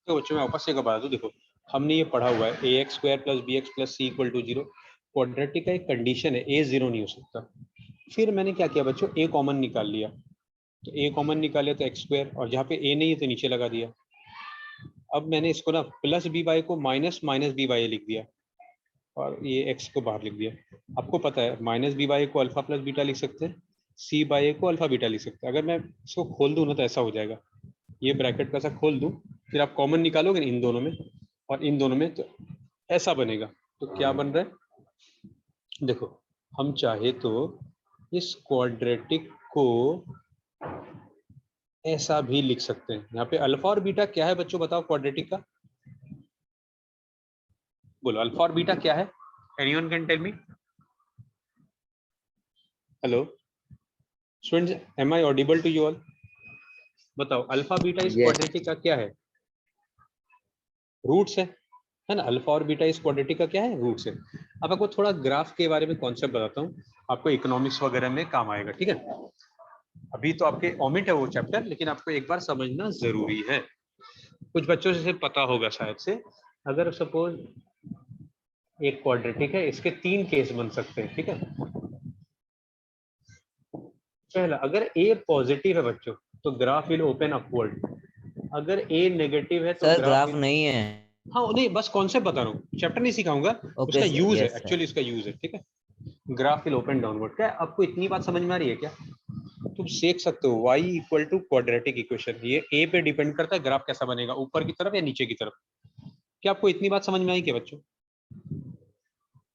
तो बच्चों मैं वापस से बता दूं, देखो हमने ये पढ़ा हुआ है a x square plus b x plus c equal to zero. Quadratic का एक कंडीशन है ए जीरो नहीं हो सकता। फिर मैंने क्या किया बच्चों, ए कॉमन निकाल लिया। तो ए कॉमन निकाले तो एक्स स्क्वायर, और जहाँ पे ए नहीं है तो नीचे लगा दिया। अब मैंने इसको ना प्लस बी बाई को माइनस माइनस बी बाई लिख दिया, और ये एक्स को बाहर लिख दिया। आपको पता है माइनस बी बाई को अल्फा प्लस बीटा लिख सकते हैं, सी बाई ए को अल्फा बीटा लिख सकते हैं। अगर मैं इसको खोल दूं ना तो ऐसा हो जाएगा, ये ब्रैकेट का ऐसा खोल दूं, फिर आप कॉमन निकालोगे इन दोनों में और इन दोनों में, तो ऐसा बनेगा। तो क्या बन रहा है देखो, हम चाहे तो इस क्वाड्रेटिक को ऐसा भी लिख सकते हैं। यहाँ पे अल्फा और बीटा क्या है बच्चों, बताओ क्वाड्रेटिक का, बोलो अल्फा और बीटा क्या है? Anyone can tell me? Hello students, am I audible to you all? बताओ अल्फा बीटा इस Yes. क्वाड्रेटिक का क्या है? रूट्स है ना। अल्फा और बीटा इस क्वाड्रेटिक का क्या है? रूट्स है। अब आपको थोड़ा ग्राफ के बारे में कॉन्सेप्ट बताता हूँ, आपको इकोनॉमिक्स वगैरह में काम आएगा, ठीक है। अभी तो आपके ओमिट है वो चैप्टर, लेकिन आपको एक बार समझना जरूरी है। कुछ बच्चों से पता होगा शायद से, अगर सपोज एक क्वाड्रेटिक है, इसके 3 केस बन सकते हैं, ठीक है। पहला, अगर ए पॉजिटिव है बच्चों तो ग्राफ विल ओपन अपवर्ड। अगर ए नेगेटिव है तो सर ग्राफ ग्राफ विल, नहीं है। हाँ नहीं बस कॉन्सेप्ट बता रहा हूँ, चैप्टर नहीं सिखाऊंगा, ओके उसका सर, यूज है, यस सर। एक्चुअली इसका यूज है, ठीक है। ग्राफ विल ओपन डाउनवर्ड, क्या आपको इतनी बात समझ में आ रही है क्या? तुम सीख सकते हो y equal to quadratic equation, ये a पे डिपेंड करता है ग्राफ कैसा बनेगा, ऊपर की तरफ या नीचे की तरफ। क्या आपको इतनी बात समझ में आई क्या बच्चों?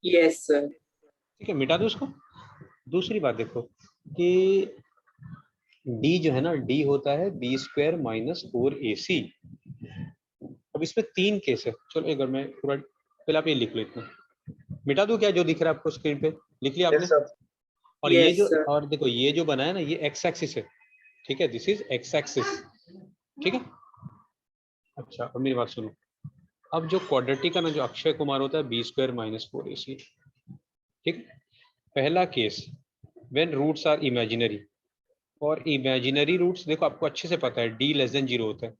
Yes sir. ठीक है, मिटा दो उसको। दूसरी बात देखो कि d जो है ना, d होता है बी स्क्वायर माइनस 4ac। अब इसमें 3 केस है, चलो एक बार मैं पूरा पहले आप ये लिख लो, इतना मिटा दो क्या जो दिख रहा है आपको स्क्रीन पे, लिख लिया आपने? और ये यस जो, सर। और देखो ये जो बना है ना, ये एक्स एक्सिस है, ठीक है, दिस इज एक्स एक्सिस, ठीक है। अच्छा अब मेरी बात सुनो, अब जो क्वाड्रेटिक का ना जो अक्षय कुमार होता है बी स्क्वायर माइनस 4ac, ठीक है। पहला case, when roots are imaginary, और इमेजिनरी रूट्स देखो आपको अच्छे से पता है डी लेस देन जीरो होता है।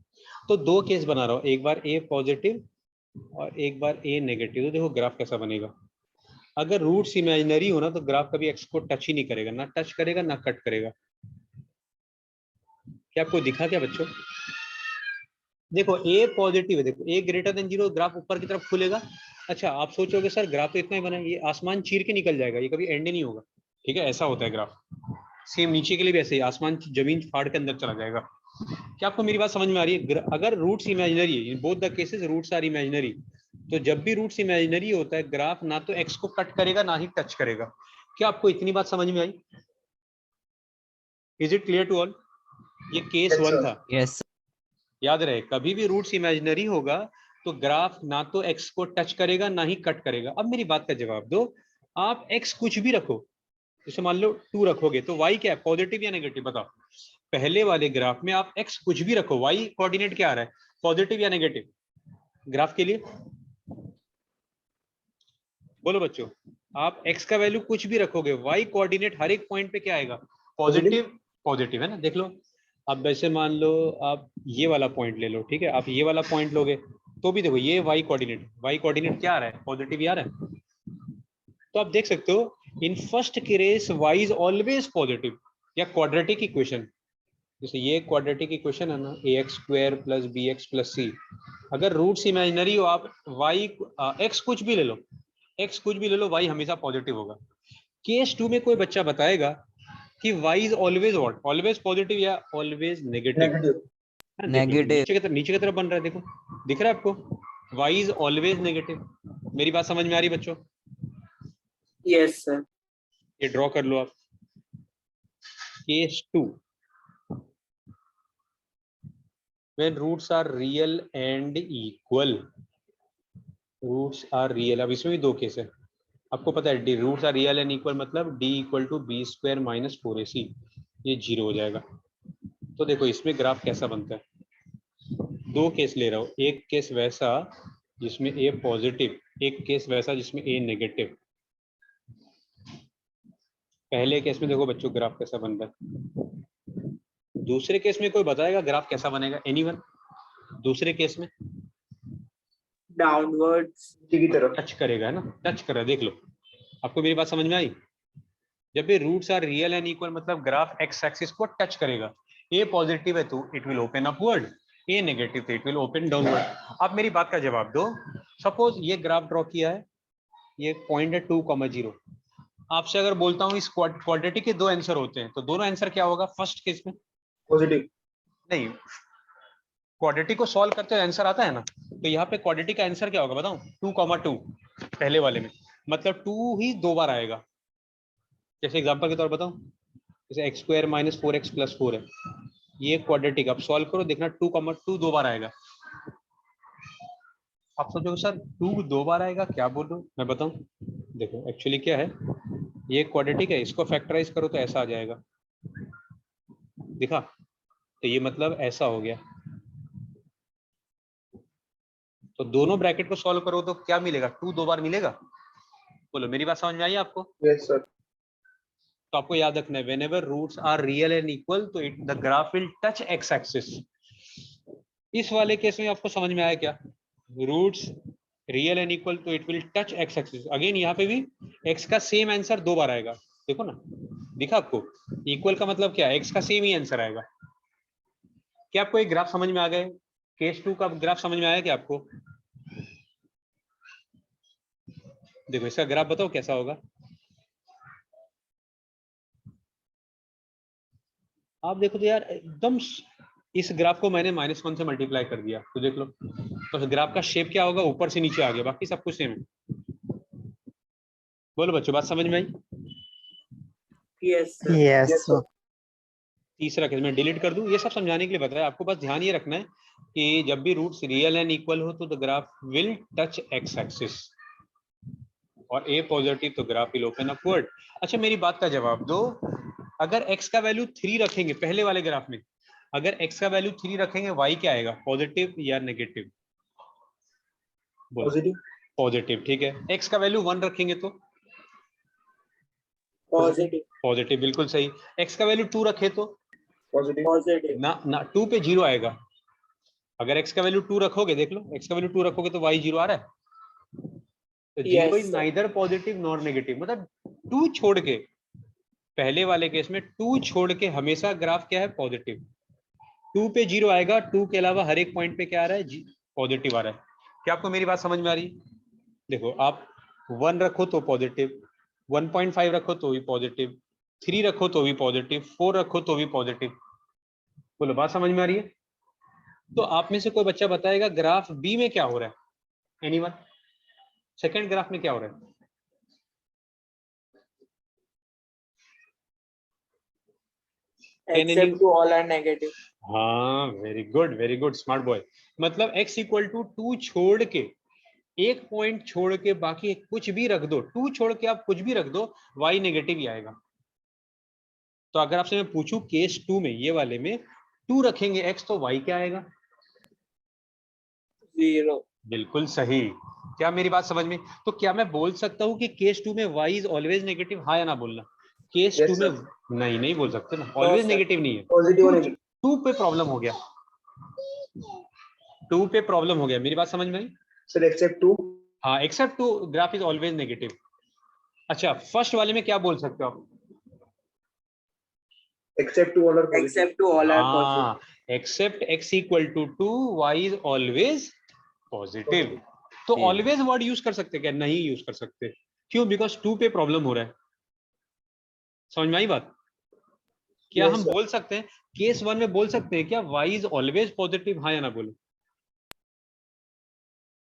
तो 2 केस बना रहा हूँ, एक बार ए पॉजिटिव और एक बार ए नेगेटिव। तो देखो ग्राफ कैसा बनेगा, अगर रूट्स इमेजिनरी हो ना तो ग्राफ कभी एक्स को टच ही नहीं करेगा, ना टच करेगा ना कट करेगा। क्या आपको दिखा क्या बच्चों? देखो ए पॉजिटिव है, देखो ए ग्रेटर देन जीरो, ग्राफ ऊपर की तरफ खुलेगा। अच्छा आप सोचोगे सर ग्राफ तो इतना ही बना है, ये आसमान चीर के निकल जाएगा, ये कभी एंड ही नहीं होगा, ठीक है, ऐसा होता है ग्राफ। सेम नीचे के लिए भी ऐसे ही, आसमान जमीन फाड़ के अंदर चला जाएगा। क्या आपको मेरी बात समझ में आ रही है? अगर रूट्स इमेजिनरी है, both the cases roots are imaginary, तो जब भी रूट्स इमेजिनरी होता है ग्राफ ना तो एक्स को कट करेगा ना ही टच करेगा। क्या आपको इतनी बात समझ में आई? Is it clear to all? ये केस Yes, 1 sir. था, यस याद रहे कभी भी रूट्स इमेजिनरी होगा तो ग्राफ ना तो एक्स को टच करेगा ना ही कट करेगा। अब मेरी बात का जवाब दो, आप एक्स कुछ भी रखो, जैसे मान लो 2 रखोगे तो y क्या है, पॉजिटिव या नेगेटिव बताओ? पहले वाले ग्राफ में आप x कुछ भी रखो, y कोऑर्डिनेट क्या आ रहा है, पॉजिटिव या नेगेटिव ग्राफ के लिए? बोलो बच्चों, आप x का वैल्यू कुछ भी रखोगे, y कोऑर्डिनेट हर एक पॉइंट पे क्या आएगा, पॉजिटिव। पॉजिटिव है ना, देख लो। अब वैसे मान लो आप ये वाला पॉइंट ले लो, ठीक है, आप ये वाला पॉइंट लोगे तो भी देखो ये y कोऑर्डिनेट क्या आ रहा है, पॉजिटिव ही आ रहा है। तो आप देख सकते हो in first case y is always positive, या क्वाड्रेटिक इक्वेशन, जैसे ये क्वाड्रेटिक इक्वेशन है ना, a x square plus b x plus c, अगर रूट्स इमेजिनरी हो आप y x कुछ भी ले लो, x कुछ भी ले लो, y हमेशा पॉजिटिव होगा। केस 2 में कोई बच्चा बताएगा कि y is always what, always positive या ऑलवेज नेगेटिव? नेगेटिव। देखो नेगेटिव। नीचे की तरफ बन रहा है, देखो दिख रहा है आपको, y इज ऑलवेज नेगेटिव। मेरी बात समझ में आ रही बच्चों? Yes sir. ये ड्रॉ कर लो आप, case 2, when roots are real and equal, roots are real. अब इसमें भी 2 केस है, आपको पता है D roots are real and equal मतलब D equal to b square minus 4ac, ये 0 हो जाएगा। तो देखो इसमें ग्राफ कैसा बनता है, 2 केस ले रहा हूँ, एक केस वैसा जिसमें ए पॉजिटिव, एक केस वैसा जिसमें ए नेगेटिव। पहले केस में देखो बच्चों ग्राफ कैसा बनता है, दूसरे केस में कोई बताएगा ग्राफ कैसा बनेगा, एनीवन? दूसरे केस में डाउनवर्ड्स की तरफ टच करेगा, है ना, टच कर रहा है। देख लो, आपको मेरी बात समझ में आई? जब भी roots are real and equal मतलब ग्राफ एक्स एक्सिस को टच करेगा। ए पॉजिटिव है तो it will open upward, a negative तो इट विल ओपन डाउनवर्ड। आप मेरी बात का जवाब दो। सपोज ये ग्राफ ड्रॉ किया है, ये पॉइंट है 2,0। आपसे अगर बोलता हूँ इस क्वाड्रेटिक के दो आंसर होते हैं, तो दोनों आंसर क्या होगा फर्स्ट केस में? पॉजिटिव। नहीं, क्वाड्रेटिक को सॉल्व करते हुए आंसर आता है ना, तो यहाँ पे क्वाड्रेटिक का आंसर क्या होगा बताऊं? 2,2 पहले वाले में, मतलब 2 ही 2 बार आएगा। जैसे एग्जांपल के तौर पर बताऊं, जैसे x² - 4x + 4 है, ये क्वाड्रेटिक आप सॉल्व करो, देखना 2,2 2 बार आएगा। आप सोचोगे सर 2 2 बार आएगा, क्या बोल रहे हो? मैं बताऊं, देखो एक्चुअली क्या है, ये क्वाड्रेटिक है, इसको फैक्टराइज करो तो ऐसा आ जाएगा, दिखा? तो ये मतलब ऐसा हो गया। तो दोनों ब्रैकेट को सॉल्व करो तो क्या मिलेगा? 2 2 बार मिलेगा। बोलो, मेरी बात समझ में आई आपको? Yes sir. तो आपको याद रखना है, whenever roots are real and equal तो it the graph will touch x axis. इस वाले केस में आपको समझ में आया क्या? रूट्स रियल एंड इक्वल तो it will touch x axis. Again यहाँ पे भी एक्स का सेम आंसर 2 बार आएगा, देखो ना, दिखा आपको? इक्वल का मतलब क्या है? एक्स का सेम ही आंसर आएगा। क्या आपको एक ग्राफ समझ में आ गए? केस 2 का ग्राफ समझ में आया क्या आपको? देखो इसका ग्राफ बताओ कैसा होगा। आप देखो तो यार एकदम, इस ग्राफ को मैंने -1 से मल्टीप्लाई कर दिया, तो देख लो तो ग्राफ का शेप क्या होगा, ऊपर से नीचे आ गया, बाकी सब कुछ सेम है। बोलो बच्चों, बात समझ में आई? Yes yes sir. तीसरा केस मैं डिलीट कर दूं, ये सब समझाने के लिए बताया आपको, बस ध्यान ये रखना है कि जब भी रूट्स रियल एंड इक्वल हो तो the graph will touch x axis, और ए पॉजिटिव तो ग्राफ विल ओपन अपवर्ड। अच्छा मेरी बात का जवाब दो, अगर x का वैल्यू 3 रखेंगे पहले वाले ग्राफ में, अगर x का वैल्यू 3 रखेंगे y क्या आएगा, पॉजिटिव या नेगेटिव? पॉजिटिव। पॉजिटिव, ठीक है। x का वैल्यू 1 रखेंगे तो पॉजिटिव। पॉजिटिव, बिल्कुल सही। x का वैल्यू 2 रखे तो पॉजिटिव। पॉजिटिव। ना 2 पे 0 आएगा। अगर x का वैल्यू 2 रखोगे, देख लो x का वैल्यू 2 रखोगे तो y 0 आ रहा है, तो 0 is neither positive nor negative, मतलब 2 छोड़ के, पहले वाले केस में 2 छोड़ के हमेशा ग्राफ क्या है, पॉजिटिव। 2 पे 0 आएगा, 2 के अलावा हर एक पॉइंट पे क्या आ रहा है, पॉजिटिव आ रहा है। क्या आपको मेरी बात समझ में आ रही है? देखो आप 1 रखो तो पॉजिटिव, 1.5 रखो तो भी पॉजिटिव, 3 रखो तो भी पॉजिटिव, 4 रखो तो भी पॉजिटिव। बोलो, बात समझ में आ रही है? तो आप में से कोई बच्चा बताएगा ग्राफ बी में क्या हो रहा है? एनीवन? सेकंड ग्राफ में क्या हो रहा है? Except to all are negative. हाँ, वेरी गुड स्मार्ट बॉय। मतलब x = 2 छोड़ के, एक पॉइंट छोड़ के बाकी कुछ भी रख दो, 2 छोड़ के आप कुछ भी रख दो, y नेगेटिव ही आएगा। तो अगर आपसे मैं पूछूं केस 2 में, ये वाले में 2 रखेंगे x तो y क्या आएगा? 0. बिल्कुल सही। क्या मेरी बात समझ में? तो क्या मैं बोल सकता हूँ कि केस 2 में y इज ऑलवेज नेगेटिव? हाँ या ना बोलना। केस 2 में नहीं बोल सकते ना, ऑलवेज नेगेटिव नहीं है, पॉजिटिव नेगेटिव। 2 पे प्रॉब्लम हो गया, 2 पे प्रॉब्लम हो गया। मेरी बात समझ में आई? Sir except 2। हाँ, except 2 graph is always negative. अच्छा, फर्स्ट वाले में क्या बोल सकते हो आप? Except two all are positive. Except to all are positive. हाँ, except x = 2 y is always positive. तो ऑलवेज वर्ड यूज कर सकते क्या? नहीं यूज कर सकते। क्यों? बिकॉज 2 पे प्रॉब्लम हो रहा है। समझ में आई बात? क्या Yes, हम sir. बोल सकते हैं केस 1 में बोल सकते हैं क्या y इज ऑलवेज पॉजिटिव? हाँ या ना बोलो।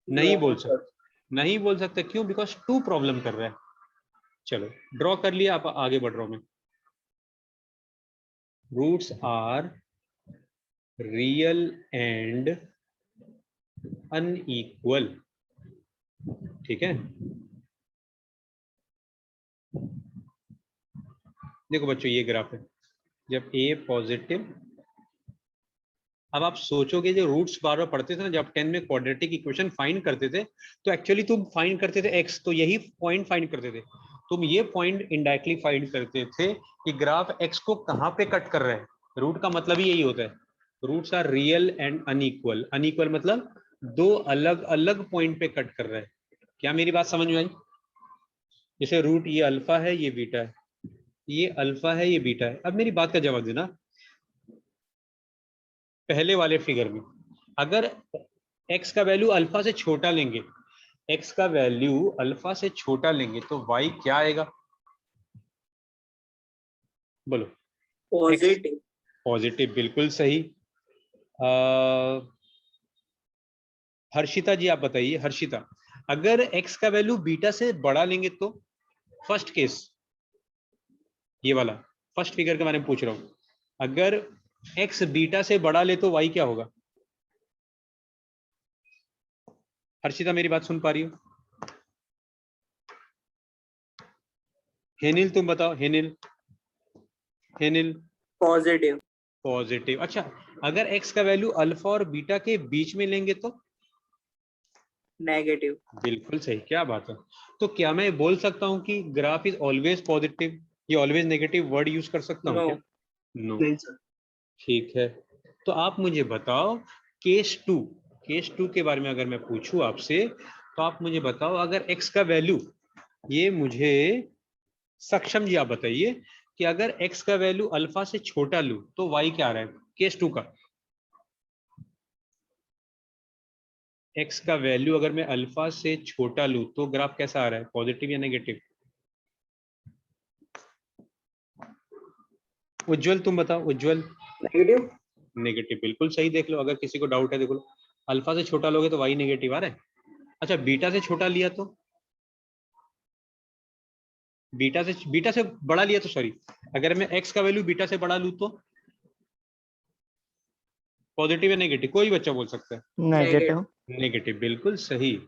नहीं No, बोल sir. सकते, नहीं बोल सकते। क्यों? बिकॉज 2 प्रॉब्लम कर रहा है। चलो ड्रॉ कर लिया, आप आगे बढ़ रहा हूं मैं। Roots are real and unequal, ठीक है। देखो बच्चों ये ग्राफ है, जब a पॉजिटिव, अब आप सोचोगे जो रूट्स बार बार पढ़ते थे ना, जब 10 में क्वाड्रेटिक इक्वेशन फाइंड करते थे, तो एक्चुअली तुम फाइंड करते थे x, तो यही पॉइंट फाइंड करते थे। तुम ये पॉइंट इनडायरेक्टली फाइंड करते थे कि ग्राफ x को कहां पे कट कर रहा है। रूट का मतलब ही यही होता है, roots are real and unequal. Unequal मतलब दो अलग अलग पॉइंट पे कट कर रहा है। क्या मेरी बात समझ में आई? जैसे रूट ये अल्फा है, ये बीटा है, ये अल्फा है, ये बीटा है। अब मेरी बात का जवाब देना। पहले वाले फिगर में अगर x का वैल्यू अल्फा से छोटा लेंगे, x का वैल्यू अल्फा से छोटा लेंगे तो y क्या आएगा? बोलो। पॉजिटिव। पॉजिटिव, बिल्कुल सही। हर्षिता जी आप बताइए। हर्षिता, अगर x का वैल्यू बीटा से बड़ा लेंगे तो? फर्स्ट केस, ये वाला फर्स्ट फिगर के बारे में पूछ रहा हूं। अगर x बीटा से बड़ा ले तो y क्या होगा? हर्षिता मेरी बात सुन पा रही हो? हेनिल तुम बताओ। हेनिल, हेनिल। पॉजिटिव। पॉजिटिव। अच्छा, अगर x का वैल्यू अल्फा और बीटा के बीच में लेंगे तो? नेगेटिव। बिल्कुल सही, क्या बात है। तो क्या मैं बोल सकता हूं कि ग्राफ इज ऑलवेज पॉजिटिव या ऑलवेज नेगेटिव वर्ड यूज कर सकता हूं नो। क्या? नो। नहीं सर। ठीक है, तो आप मुझे बताओ केस टू, केस टू के बारे में अगर मैं पूछूं आपसे तो आप मुझे बताओ अगर x का वैल्यू, ये मुझे सक्षम जी आप बताइए कि अगर x का वैल्यू अल्फा से छोटा लूं तो y क्या आ रहा है केस टू का? x का वैल्यू अगर मैं अल्फा से छोटा लूं तो ग्राफ कैसा आ रहा है, पॉजिटिव या नेगेटिव? उज्जवल तुम बताओ। उज्जवल। नेगेटिव। नेगेटिव, बिल्कुल सही। देख लो, अगर किसी को डाउट है देख लो, अल्फा से छोटा लोगे तो y नेगेटिव आ रहा है। अच्छा, बीटा से छोटा लिया तो? बीटा से बड़ा लिया तो, सॉरी, अगर मैं x का वैल्यू बीटा से बड़ा लूं तो पॉजिटिव या नेगेटिव? कोई बच्चा बोल सकता है। नेगेटिव। नेगेटिव, बिल्कुल सही।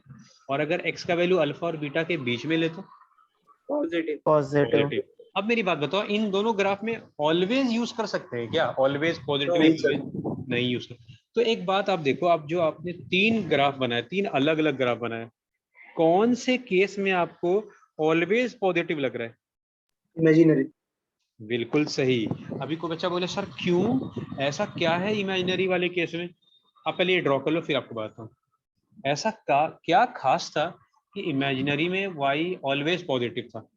और अगर x का वैल्यू अल्फा और बीटा के बीच में ले तो? पॉजिटिव। पॉजिटिव। पॉजिटिव। अब मेरी बात बताओ, इन दोनों ग्राफ में ऑलवेज यूज कर सकते हैं क्या? ऑलवेज पॉजिटिव नहीं सर। नहीं यूज कर। तो एक बात आप देखो, आप जो आपने तीन ग्राफ बनाए, तीन अलग अलग ग्राफ बनाए, कौन से केस में आपको ऑलवेज पॉजिटिव लग रहा है? इमेजिनरी। बिल्कुल सही। अभी कोई बच्चा बोले सर क्यों, ऐसा क्या है इमेजिनरी वाले केस में? आप पहले ये ड्रॉ कर लो फिर आपको बताता हूँ ऐसा क्या खास था कि इमेजिनरी में y ऑलवेज पॉजिटिव था।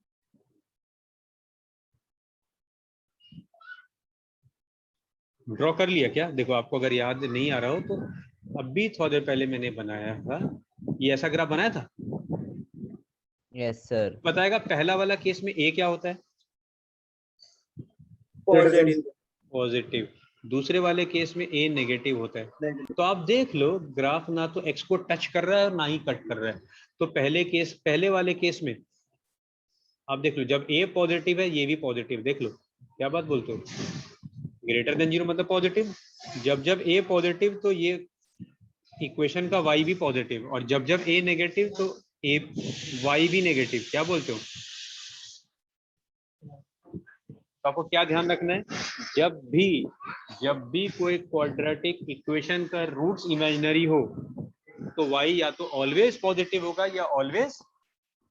ड्रॉ कर लिया क्या? देखो, आपको अगर याद नहीं आ रहा हो तो अभी थोड़ी देर पहले मैंने बनाया था, ये ऐसा ग्राफ बनाया था। Yes sir. बताएगा पहला वाला केस में a क्या होता है? पॉजिटिव। पॉजिटिव। दूसरे वाले केस में a नेगेटिव होता है। नेगेटिव। तो आप देख लो, ग्राफ ना तो x को टच कर रहा है और ना ही कट कर रहा है। तो पहले वाले केस में आप देख लो, जब a पॉजिटिव है ये भी पॉजिटिव। देख लो, क्या बात बोलते हो, ग्रेटर देन जीरो मतलब पॉजिटिव। जब a पॉजिटिव तो ये इक्वेशन का y भी पॉजिटिव, और जब a नेगेटिव तो y भी नेगेटिव। क्या बोलते हो? तो आपको क्या ध्यान रखना है, जब भी कोई क्वाड्रेटिक इक्वेशन का रूट्स इमेजिनरी हो तो y या तो ऑलवेज पॉजिटिव होगा या ऑलवेज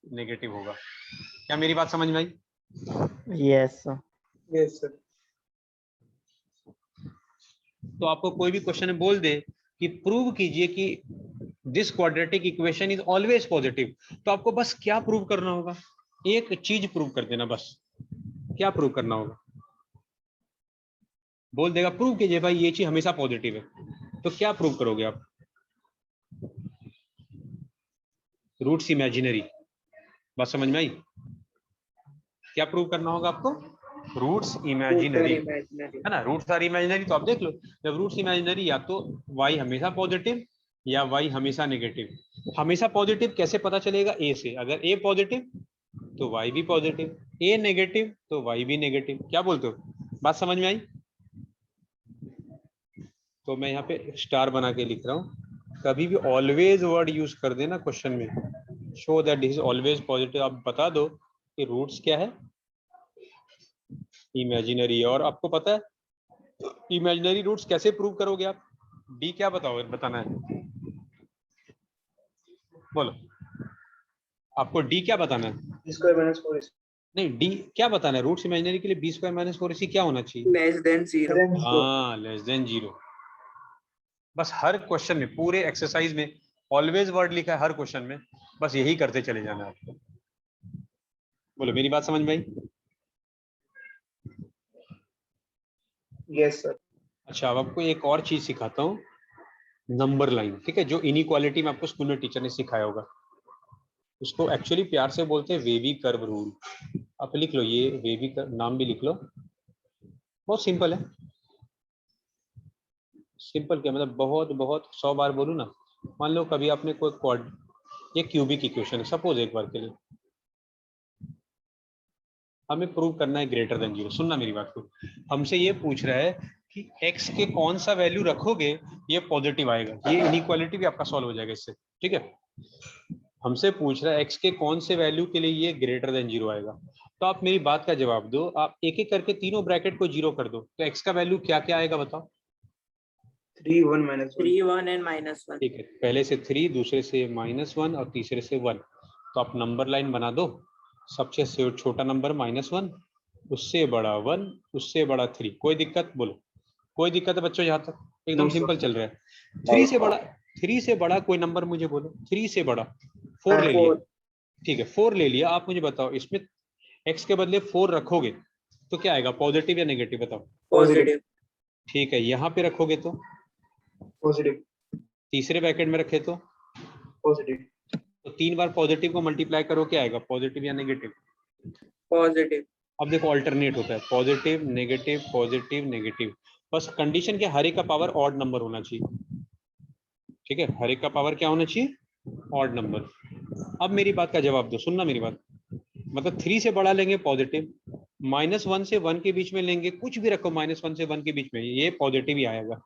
नेगेटिव होगा। क्या मेरी बात समझ में आई? Yes sir. Yes sir. तो आपको कोई भी क्वेश्चन बोल दे कि प्रूव कीजिए कि this quadratic equation is always positive, तो आपको बस क्या प्रूव करना होगा? एक चीज प्रूव कर देना बस। क्या प्रूव करना होगा? बोल देगा प्रूव कीजिए भाई ये चीज हमेशा पॉजिटिव है, तो क्या प्रूव करोगे आप? Roots imaginary. बात समझ में आई? क्या प्रूव करना होगा आपको? Roots imaginary, imaginary. है ना। रूट्स आर इमेजिनरी, तो आप देख लो, जब रूट्स इमेजिनरी या तो y हमेशा पॉजिटिव या y हमेशा नेगेटिव। हमेशा पॉजिटिव कैसे पता चलेगा? a से। अगर a पॉजिटिव तो y भी पॉजिटिव, a नेगेटिव तो y भी नेगेटिव। क्या बोलते हो? बात समझ में आई? तो मैं यहाँ पे स्टार बना के लिख रहा हूँ। कभी भी ऑलवेज वर्ड यूज कर देना क्वेश्चन में, show that this is always positive. आप बता दो कि रूट्स क्या है, इमेजिनरी। और आपको पता है इमेजिनरी रूट्स कैसे प्रूव करोगे आप? डी क्या बताओ, बताना है, बोलो। आपको डी क्या बताना है? B square minus 4ac। नहीं, डी क्या बताना है? रूट्स इमेजिनरी के लिए b² - 4ac क्या होना चाहिए? Less than zero. हाँ, लेस देन जीरो। बस हर क्वेश्चन में, पूरे एक्सरसाइज में ऑलवेज वर्ड लिखा है हर क्वेश्चन में, बस यही करते चले जाना है आपको। बोलो मेरी बात समझ में आई? Yes sir. अच्छा, अब आपको एक और चीज सिखाता हूँ, नंबर लाइन, ठीक है, जो इनइक्वालिटी में आपको स्कूल में टीचर ने सिखाया होगा, उसको एक्चुअली प्यार से बोलते हैं वेवी कर्व रूल। आप लिख लो, ये वेवी कर्व नाम भी लिख लो, बहुत सिंपल है। सिंपल क्या मतलब, बहुत बहुत 100 बार बोलूं ना, मान लो कभी आपने कोई क्वाड, ये क्यूबिक इक्वेशन है सपोज, एक बार के लिए हमें प्रूव करना है ग्रेटर देन 0। सुनना मेरी बात को, हमसे ये पूछ रहा है कि x के कौन सा वैल्यू रखोगे ये पॉजिटिव आएगा, ये इनइक्वालिटी भी आपका सॉल्व हो जाएगा इससे, ठीक है। हमसे पूछ रहा है x के कौन से वैल्यू के लिए ये ग्रेटर देन 0 आएगा, तो आप मेरी बात का जवाब दो, आप एक एक करके तीनों ब्रैकेट को 0 कर दो, तो x का वैल्यू क्या क्या आएगा बताओ। 3 1 -1 3 1 and -1. ठीक है, पहले से 3, दूसरे से -1 और तीसरे से 1, तो आप नंबर लाइन बना दो, सबसे छोटा नंबर -1, उससे बड़ा 1, उससे बड़ा 3। कोई दिक्कत? बोलो कोई दिक्कत है बच्चों? यहाँ तक एकदम No, sir. सिंपल चल रहा है। 3 से बड़ा कोई नंबर मुझे बोलो, 3 से बड़ा 4 ले लिया, 4. ठीक है 4 ले लिया। आप मुझे बताओ इसमें x के बदले 4 रखोगे तो क्या आएगा, पॉजिटिव या नेगेटिव बताओ। Positive. ठीक है, यहाँ पे रखोगे तो, पॉजिटिव तीसरे ब्रैकेट में रखे तो पॉजिटिव 3 बार पॉजिटिव को मल्टीप्लाई करो, क्या आएगा, पॉजिटिव या नेगेटिव। Positive. अब देखो ऑल्टरनेट होता है, पॉजिटिव नेगेटिव नेगेटिव, बस कंडीशन क्या, हर एक का पावर ऑड नंबर होना चाहिए, ठीक है, हर एक का पावर क्या होना चाहिए, ऑड नंबर। अब मेरी बात का जवाब दो, सुनना मेरी बात, मतलब 3 से बड़ा लेंगे पॉजिटिव, -1 से 1 के बीच में लेंगे, कुछ भी रखो -1 से 1 के बीच में, ये पॉजिटिव ही आएगा।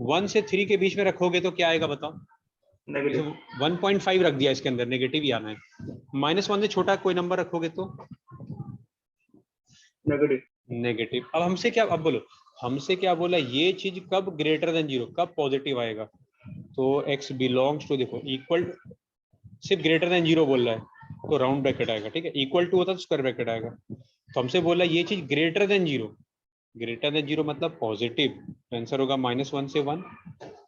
1 से 3 के बीच में रखोगे तो क्या आएगा बताओ, नेगेटिव 1.5 रख दिया इसके अंदर, नेगेटिव ही आना है। -1 से छोटा कोई नंबर रखोगे तो नेगेटिव नेगेटिव। अब हमसे क्या, अब बोलो हमसे क्या बोला, ये चीज कब ग्रेटर देन 0, कब पॉजिटिव आएगा, तो x बिलोंग्स टू, देखो इक्वल, सिर्फ ग्रेटर देन 0 बोल रहा है तो राउंड ब्रैकेट आएगा, ठीक है, इक्वल टू होता तो स्क्वायर ब्रैकेट आएगा। तो हमसे बोला ये चीज ग्रेटर देन 0, ग्रेटर देन 0 मतलब पॉजिटिव, आंसर होगा -1 से 1।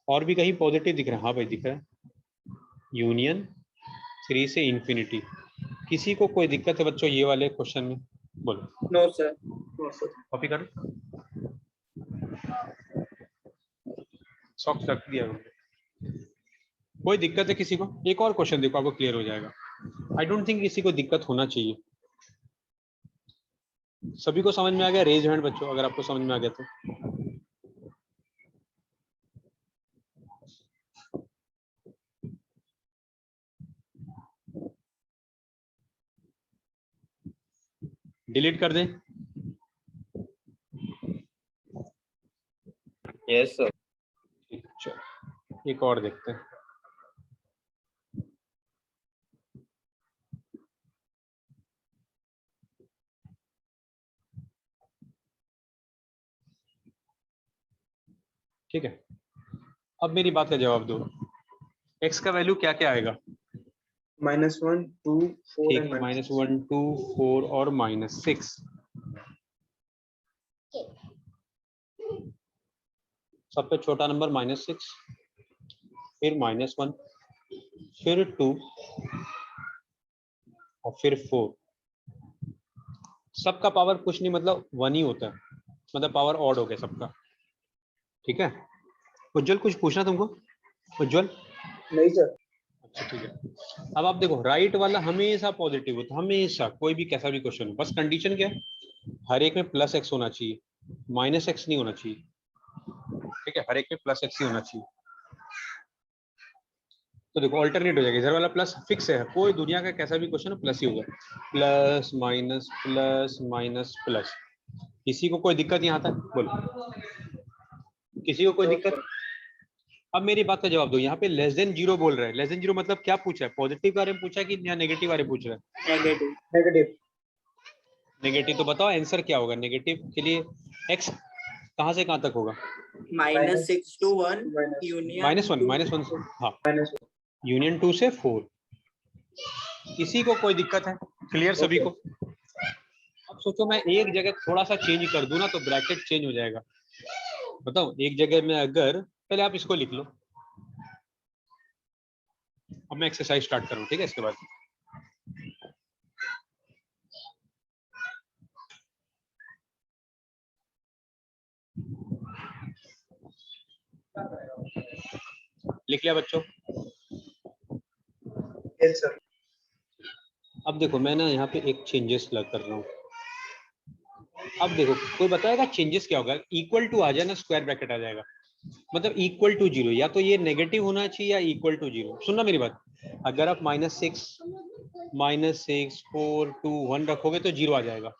और भी कहीं पॉजिटिव दिख रहा है? हाँ भाई दिख रहा है, यूनियन 3 से इंफिनिटी। किसी को कोई दिक्कत है बच्चों ये वाले क्वेश्चन में? बोलो। No, sir. No sir copy करो, सॉक्स रख दिया उन्होंने। कोई दिक्कत है किसी को? एक और क्वेश्चन देखो, आपको क्लियर हो जाएगा। आई डोंट थिंक किसी को दिक्कत होना चाहिए। सभी को समझ में आ गया? रेज हैंड बच्चों अगर आपको समझ में आ गया तो। डिलीट कर दें? Yes, sir. ठीक, चलो एक और देखते हैं। ठीक है, अब मेरी बात का जवाब दो, x का वैल्यू क्या क्या आएगा? -1 2 4 ठीक एंड है, -1 2 4 और -6। सबसे छोटा नंबर -6, फिर -1, फिर 2 और फिर 4। सबका पावर कुछ नहीं, मतलब 1 ही होता है, मतलब पावर ऑड हो गया सबका, ठीक है। उज्जवल कुछ पूछना तुमको? उज्जवल? नहीं सर अच्छा ठीक है। अब आप देखो राइट वाला हमेशा पॉजिटिव होता है, हमेशा, कोई भी कैसा भी क्वेश्चन हो, बस कंडीशन क्या है, हर एक में +x होना चाहिए, -x नहीं होना चाहिए, ठीक है, हर एक में +x ही होना चाहिए। तो देखो ऑल्टरनेट हो जाएगा, इधर वाला प्लस फिक्स है, कोई दुनिया का कैसा भी क्वेश्चन हो प्लस ही होगा, plus minus plus minus plus. किसी को कोई दिक्कत यहाँ तक? बोलो किसी को कोई दिक्कत? अब मेरी बात का जवाब दो, यहाँ पे <0 बोल रहा है, <0 मतलब क्या पूछा है, पॉजिटिव के बारे में पूछा है कि या नेगेटिव बारे में पूछ रहा है? Negative. नेगेटिव नेगेटिव, तो बताओ आंसर क्या होगा नेगेटिव के लिए, x कहाँ से कहाँ तक होगा? -6 to 1. Union. -1 से, हाँ, -1 यूनियन 2 से 4। किसी को कोई दिक्कत है? क्लियर सभी को? अब सोचो मैं एक जगह थोड़ा सा चेंज कर दूं ना तो ब्रैकेट चेंज हो जाएगा। बताओ एक जगह में अगर पहले आप इसको लिख लो, अब मैं एक्सरसाइज स्टार्ट करूँ, ठीक है? इसके बाद लिख लिया बच्चों? Yes sir. अब देखो मैं ना यहाँ पे एक चेंजेस लग कर रहा हूँ। अब देखो कोई बताएगा चेंजेस क्या होगा? इक्वल टू आ जाए ना, स्क्वायर ब्रैकेट आ जाएगा, मतलब इक्वल टू जीरो, या तो ये नेगेटिव होना चाहिए या इक्वल टू जीरो। सुनना मेरी बात, अगर आप -6, -4, 2, 1 रखोगे तो जीरो आ जाएगा।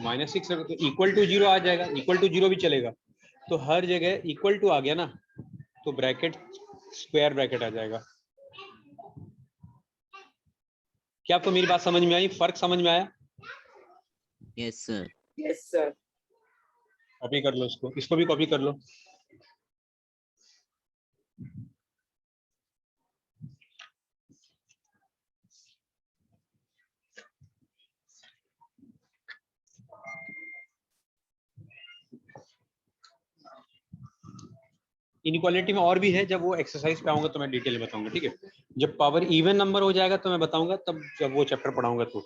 -6 रखो तो इक्वल टू जीरो आ जाएगा, इक्वल टू जीरो भी चलेगा। तो हर जगह इक्वल टू आ गया ना, तो ब्रैकेट स्क्वायर ब्रैकेट आ जाएगा। क्या आपको मेरी बात समझ में आई? फर्क समझ में आया? Yes, sir. Yes, sir. Copy कर लो इसको भी कॉपी कर लो। इनइक्वालिटी में और भी है, जब वो एक्सरसाइज पे आऊंगा तो मैं डिटेल में बताऊंगा, ठीक है? जब पावर इवन नंबर हो जाएगा तो मैं बताऊंगा, तब जब वो चैप्टर पढ़ाऊंगा तो।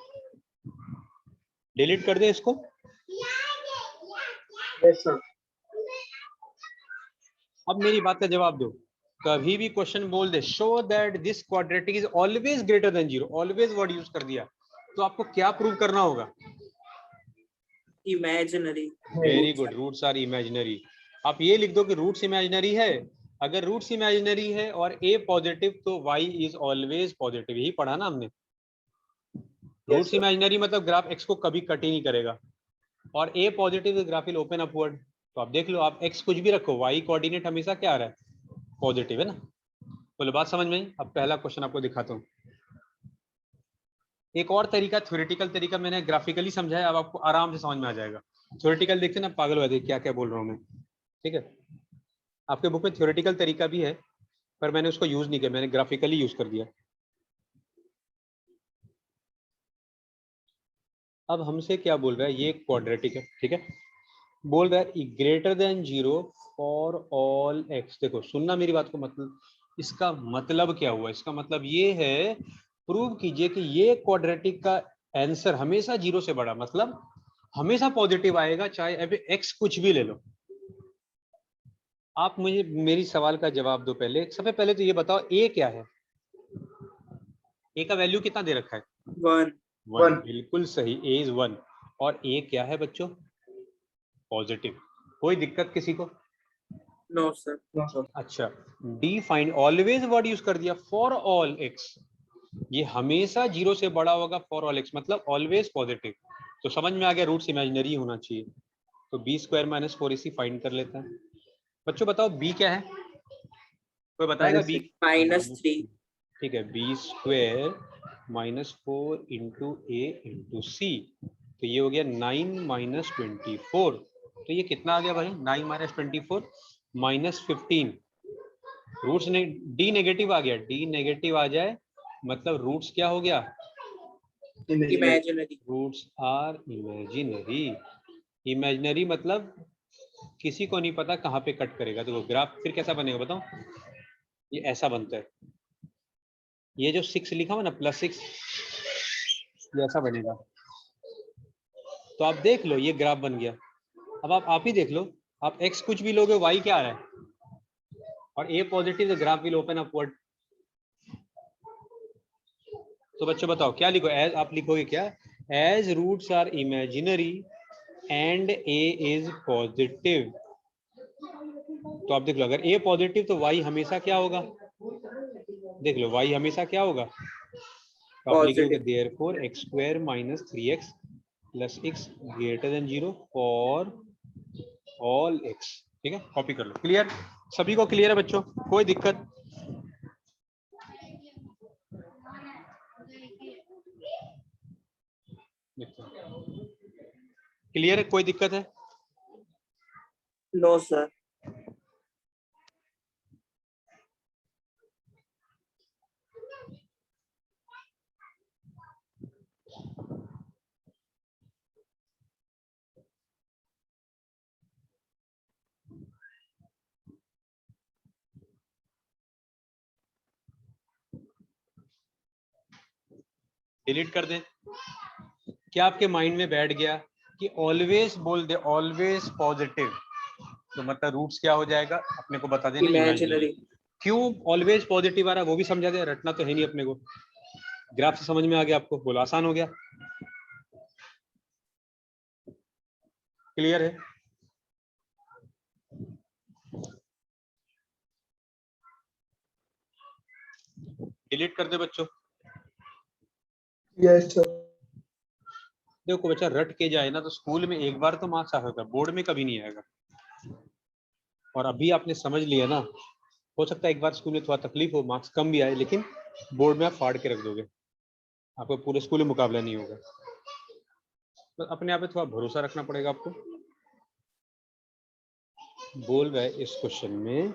डिलीट कर दे इसको। Yes sir. अब मेरी बात का जवाब दो। कभी भी क्वेश्चन बोल दे show that this quadratic is always greater than zero, always word use कर दिया, तो आपको क्या प्रूव करना होगा? Imaginary. Very good, roots are imaginary. आप ये लिख दो कि रूट्स इमेजिनरी है। अगर रूट्स इमेजिनरी है और ए पॉजिटिव तो वाई इज ऑलवेज पॉजिटिव, यही पढ़ा ना हमने। Roots sir. इमेजिनरी मतलब ग्राफ एक्स को कभी कट ही नहीं करेगा, और a positive graph will open upward. तो आप देख लो, आप एक्स कुछ भी रखो, वाई कोऑर्डिनेट हमेशा क्या आ रहा है? पॉजिटिव है ना। बोलो बात समझ में आई? अब पहला क्वेश्चन आपको दिखाता हूँ। एक और तरीका, थ्योरेटिकल तरीका मैंने ग्राफिकली समझाया, अब आपको आराम से समझ में आ जाएगा। थ्योरेटिकल देखते ना, पागल हो जाते क्या क्या बोल रहा हूँ मैं, ठीक है? आपके बुक में थ्योरेटिकल तरीका भी है, पर मैंने उसको यूज नहीं किया, मैंने ग्राफिकली यूज कर दिया। अब हमसे क्या बोल रहा है? ये क्वाड्रेटिक है, ठीक है? बोल रहा है greater than zero for all x. देखो सुनना मेरी बात को, मतलब इसका मतलब क्या हुआ? इसका मतलब ये है, प्रूव कीजिए कि ये क्वाड्रेटिक का आंसर हमेशा जीरो से बड़ा, मतलब हमेशा पॉजिटिव आएगा, चाहे अभी एक्स कुछ भी ले लो। आप मुझे मेरी सवाल का जवाब दो। पहले सबसे पहले तो ये बताओ ए क्या है? ए का वैल्यू कितना दे रखा है? 1. 1। बिल्कुल सही, ए इज 1। और ए क्या है बच्चों? पॉजिटिव। कोई दिक्कत किसी को? No, sir. No sir. अच्छा, D find always word use कर दिया, फॉर ऑल एक्स, ये हमेशा जीरो से बड़ा होगा फॉर ऑल एक्स, मतलब ऑलवेज पॉजिटिव। तो समझ में आ गया, रूट्स इमेजिनरी होना चाहिए। तो B square minus 4ac find कर लेता है। बच्चों बताओ बी क्या है? कोई बताएगा बी? -3. ठीक है, बी स्क्वायर -4 इंटू ए इंटू सी, तो ये हो गया 9 - 24। तो ये कितना आ गया भाई? 9 - 24 -15। रूट्स ने डी नेगेटिव आ गया, डी नेगेटिव आ जाए मतलब रूट्स क्या हो गया? Imaginary. Roots are imaginary. Imaginary मतलब किसी को नहीं पता कहाँ पे कट करेगा। देखो ग्राफ फिर कैसा बनेगा बताओ? ये ऐसा बनता है, ये जो 6 लिखा हुआ ना +6, ये ऐसा बनेगा। तो आप देख लो ये ग्राफ बन गया। अब आप ही देख लो, आप x कुछ भी लोगे, y क्या आ रहा है? और a positive, the graph will open upward. तो बच्चों बताओ क्या लिखो? एज आप लिखोगे क्या? As roots are imaginary and a is positive. तो आप देख लो, अगर a पॉजिटिव तो y हमेशा क्या होगा? देख लो y हमेशा क्या होगा? तो आप लिखोगे therefore x² - 3x + x greater than 0 for all x। ठीक है, कॉपी कर लो। क्लियर? सभी को क्लियर है बच्चों? कोई दिक्कत? क्लियर है? कोई दिक्कत है? No, sir. डिलीट कर दें। क्या आपके माइंड में बैठ गया कि ऑलवेज बोल दे, ऑलवेज पॉजिटिव, तो मतलब रूट्स क्या हो जाएगा अपने को बता देना, इमेजिनरी। क्यों ऑलवेज पॉजिटिव आ रहा है वो भी समझा दे, रटना तो है नहीं अपने को। ग्राफ से समझ में आ गया आपको, बोलो आसान हो गया, क्लियर है? डिलीट कर दे बच्चों। Yes sir. देखो बच्चा रट के जाए ना तो स्कूल में एक बार तो मार्क्स आ सकता है, बोर्ड में कभी नहीं आएगा। और अभी आपने समझ लिया ना, हो सकता है एक बार स्कूल में थोड़ा तकलीफ हो, मार्क्स कम भी आए, लेकिन बोर्ड में आप फाड़ के रख दोगे, आपको पूरे स्कूल में मुकाबला नहीं होगा। तो अपने आप पे थोड़ा भरोसा रखना पड़ेगा आपको। बोल रहा है इस क्वेश्चन में,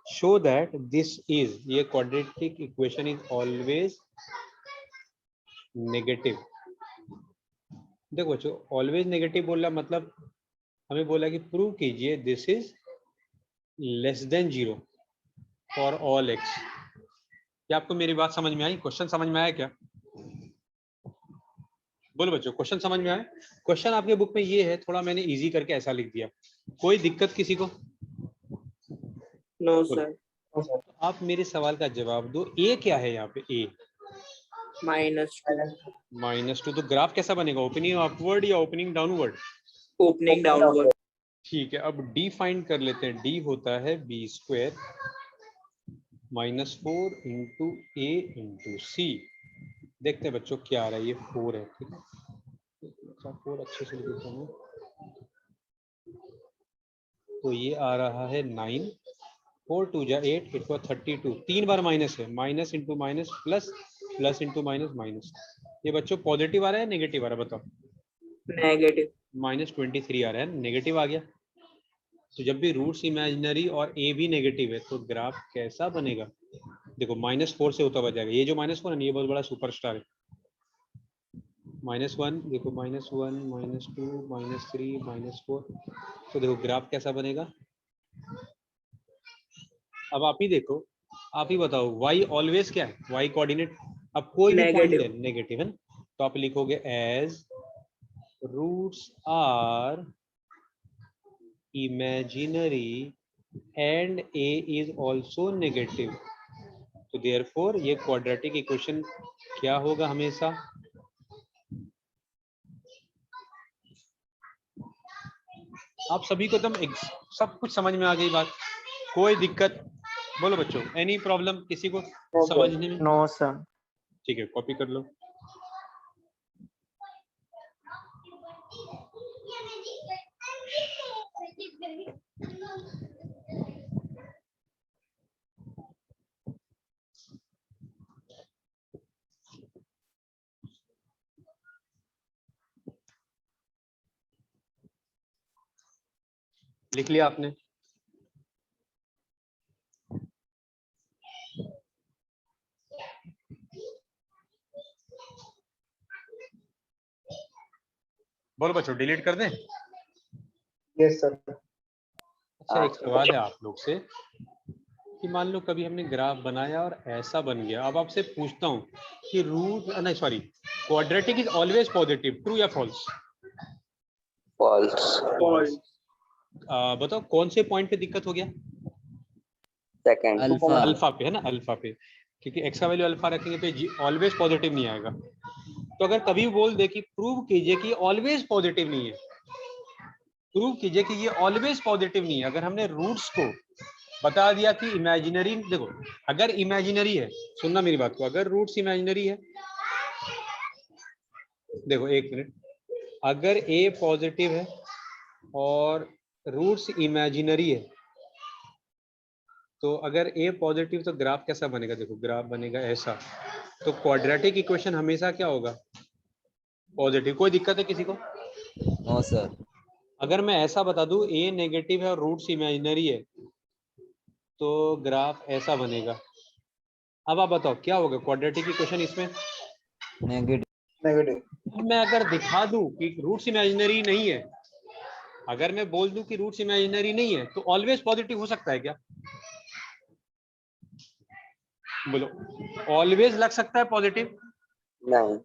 शो दैट दिस इज, ये quadratic equation is always negative. देखो बच्चों, ऑलवेज नेगेटिव बोल रहा मतलब हमें बोला कि प्रूव कीजिए this is less than 0 for all x. क्या आपको मेरी बात समझ में आई? क्वेश्चन समझ में आया क्या? बोलो बच्चों, क्वेश्चन समझ में आया? क्वेश्चन आपके बुक में ये है, थोड़ा मैंने इजी करके ऐसा लिख दिया, कोई दिक्कत किसी को? No sir. आप मेरे सवाल का जवाब दो, ए क्या है यहाँ पे? ए -2। -2, तो ग्राफ कैसा बनेगा? ओपनिंग अपवर्ड या ओपनिंग डाउनवर्ड? Opening downward. ठीक है, अब डी फाइंड कर लेते हैं। डी होता है b² -4 इंटू a इंटू सी। देखते हैं बच्चों क्या आ रहा है, ये 4 है, ठीक है, 4 अच्छे से लिख देता हूँ। तो ये आ रहा है 9, 4 2 जा 8, 8 4 32, 3 बार माइनस है, minus into minus plus, plus into minus minus. ये बच्चों पॉजिटिव आ रहा है नेगेटिव आ रहा है? बताओ। नेगेटिव। -23 आ रहा है, नेगेटिव आ गया। तो जब भी रूट्स इमेजिनरी और ए भी नेगेटिव है तो ग्राफ कैसा बनेगा? देखो -4 से होता हुआ जाएगा, ये जो -4 है ना, ये बहुत बड़ा सुपरस्टार है। -1 देखो, -1 -2 -3 -4, तो देखो ग्राफ कैसा बनेगा। अब आप ही देखो, आप ही बताओ, y ऑलवेज क्या है? y कोऑर्डिनेट, अब कोई भी पॉइंट ले, नेगेटिव है ना, तो आप लिखोगे as roots are imaginary and a is also negative, तो therefore ये क्वाड्रेटिक इक्वेशन क्या होगा हमेशा? आप सभी को एकदम सब कुछ समझ में आ गई बात? कोई दिक्कत? बोलो बच्चों, एनी प्रॉब्लम किसी को समझने में? No sir. ठीक है, कॉपी कर लो। लिख लिया आपने? बोलो बच्चों, डिलीट कर दें? Yes sir. अच्छा, एक सवाल है आप लोग से कि मान लो कभी हमने ग्राफ बनाया और ऐसा बन गया। अब आपसे पूछता हूँ कि रूट, नहीं sorry, quadratic is always positive, true या फॉल्स? फॉल्स। बताओ कौन से पॉइंट पे दिक्कत हो गया? सेकंड। अल्फा। अल्फा पे है ना, अल्फा पे, क्योंकि एक्स का वैल्यू अल्फा रखेंगे तो ऑलवेज पॉजिटिव नहीं आएगा। तो अगर कभी बोल दे कि प्रूव कीजिए कि ऑलवेज पॉजिटिव नहीं है, प्रूव कीजिए कि ये ऑलवेज पॉजिटिव नहीं है, अगर हमने रूट्स को बता दिया कि इमेजिनरी, देखो अगर इमेजिनरी है, सुनना मेरी बात को, अगर रूट्स इमेजिनरी है, देखो एक मिनट, अगर ए पॉजिटिव है और रूट्स इमेजिनरी है, तो अगर ए पॉजिटिव तो ग्राफ कैसा बनेगा? देखो ग्राफ बनेगा ऐसा। तो क्वाड्रेटिक इक्वेशन हमेशा क्या होगा? पॉजिटिव। कोई दिक्कत है किसी को? No sir. अगर मैं ऐसा बता दूं ए नेगेटिव है और रूट्स इमेजिनरी है, तो ग्राफ ऐसा बनेगा। अब आप बताओ क्या होगा क्वाड्रेटिक इक्वेशन इसमें? नेगेटिव। मैं अगर दिखा दूं कि रूट्स इमेजिनरी नहीं है, अगर मैं बोल दूं कि रूट्स इमेजिनरी नहीं है, तो ऑलवेज पॉजिटिव हो सकता है क्या? बोलो, ऑलवेज लग सकता है पॉजिटिव? नहीं.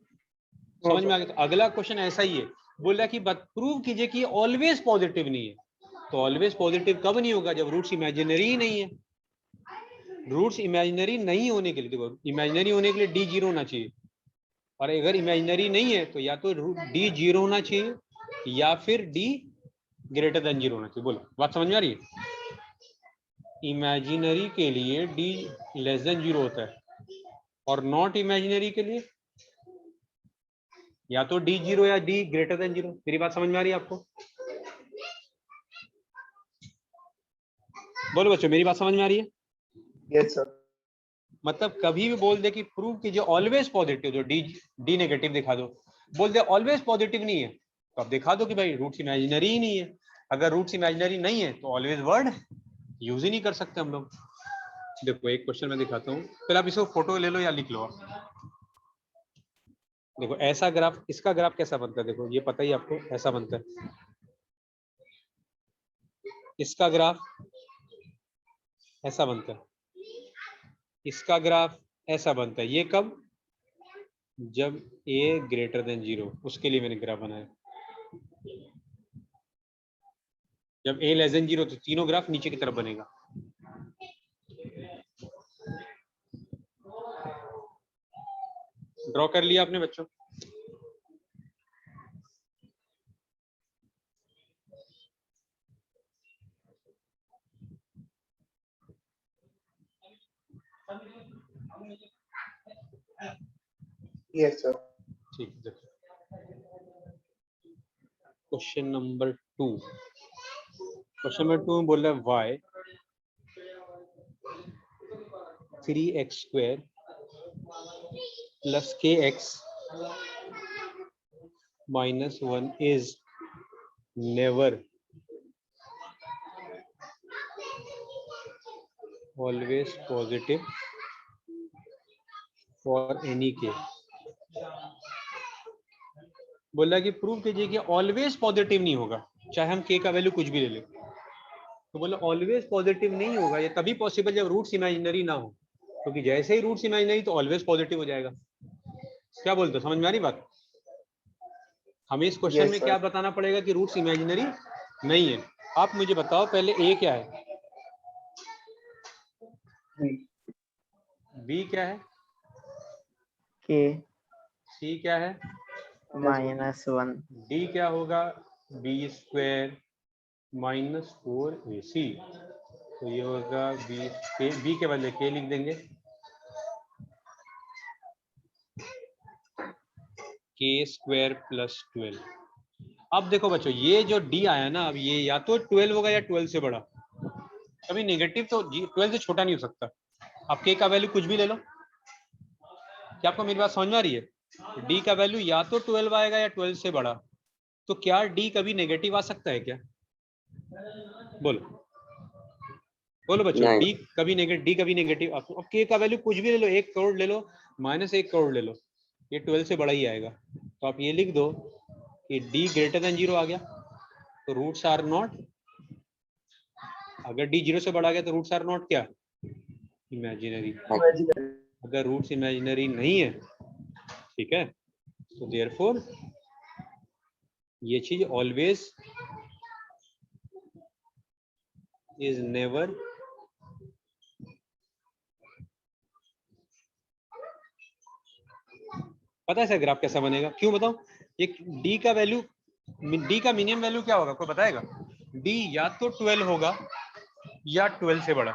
समझ में आ गया? तो अगला क्वेश्चन ऐसा ही है, बोल रहा है कि प्रूव कीजिए कि ऑलवेज पॉजिटिव नहीं है। तो ऑलवेज पॉजिटिव कब नहीं होगा? जब रूट्स इमेजिनरी ही नहीं है। रूट्स इमेजिनरी नहीं होने के लिए, देखो इमेजिनरी होने के लिए डी 0 होना चाहिए, और अगर इमेजिनरी नहीं है तो या तो डी 0 होना चाहिए या फिर डी ग्रेटर देन 0 होना चाहिए। बोलो, बात समझ में आ रही है? इमेजिनरी के लिए डी लेस देन 0 होता है, और नॉट इमेजिनरी के लिए या तो डी 0 या डी ग्रेटर देन 0। मेरी बात समझ में आ रही है आपको? बोलो बच्चों, मेरी बात समझ में आ रही है? Yes sir. मतलब कभी भी बोल दे कि प्रूव कीजिए ऑलवेज पॉजिटिव, जो डी नेगेटिव दिखा दो। बोल दे ऑलवेज पॉजिटिव नहीं है, तो अब दिखा दो कि भाई रूट्स इमेजिनरी ही नहीं है। अगर रूट्स इमेजिनरी नहीं है तो ऑलवेज वर्ड यूज ही नहीं कर सकते हम लोग। देखो एक क्वेश्चन मैं दिखाता हूँ, फिर आप इसको फोटो ले लो या लिख लो आप। देखो ऐसा ग्राफ, इसका ग्राफ कैसा बनता है? देखो ये पता ही आपको, ऐसा बनता है। इसका ग्राफ ऐसा बनता है, इसका ग्राफ ऐसा बनता है। ये कब? जब a ग्रेटर देन 0, उसके लिए मैंने ग्राफ बनाया। जब a लेस देन 0 तो तीनों ग्राफ नीचे की तरफ बनेगा। ड्रॉ कर लिया आपने बच्चों? Yes sir. ठीक है, देखो क्वेश्चन नंबर 2। क्वेश्चन नंबर 2 में बोल रहा है y 3x² plus kx minus 1 is never always positive for any k। बोल रहा है कि प्रूव कीजिए कि ऑलवेज पॉजिटिव नहीं होगा, चाहे हम k का वैल्यू कुछ भी ले लें। तो बोला ऑलवेज पॉजिटिव नहीं होगा, ये तभी पॉसिबल जब रूट्स इमेजिनरी ना हो, क्योंकि जैसे ही रूट्स इमेजिनरी तो ऑलवेज पॉजिटिव हो जाएगा। क्या बोलते हो, समझ में आ रही बात? हमें इस क्वेश्चन Yes, में sir. क्या बताना पड़ेगा कि रूट्स इमेजिनरी नहीं है। आप मुझे बताओ पहले a क्या है, B. b क्या है, k c क्या है, -1 d क्या होगा, b² -4ac। तो ये होगा b के बदले k लिख देंगे, k² + 12। अब देखो बच्चों, ये जो d आया ना, अब ये या तो 12 होगा या 12 से बड़ा। कभी नेगेटिव तो 12 से छोटा नहीं हो सकता। आप k का वैल्यू कुछ भी ले लो। क्या आपको मेरी बात समझ में आ रही है? d का वैल्यू या तो 12 आएगा या 12 से बड़ा। तो क्या d कभी नेगेटिव आ सकता है क्या? बोलो बोलो बच्चों, नहीं. d कभी नेगेटिव। अब k का वैल्यू कुछ भी ले लो, 1 करोड़ ले लो, -1 करोड़ ले लो, ये 12 से बड़ा ही आएगा। तो आप ये लिख दो कि d ग्रेटर देन 0 आ गया तो रूट्स आर नॉट, अगर d 0 से बड़ा गया तो रूट्स आर नॉट क्या, इमेजिनरी। Imaginary. अगर रूट्स इमेजिनरी नहीं है, ठीक है, तो देयरफॉर ये चीज ऑलवेज इज नेवर पता है सर ग्राफ कैसा बनेगा? क्यों बताओ? ये d का वैल्यू, d का मिनिमम वैल्यू क्या होगा, कोई बताएगा? d या तो 12 होगा या 12 से बड़ा।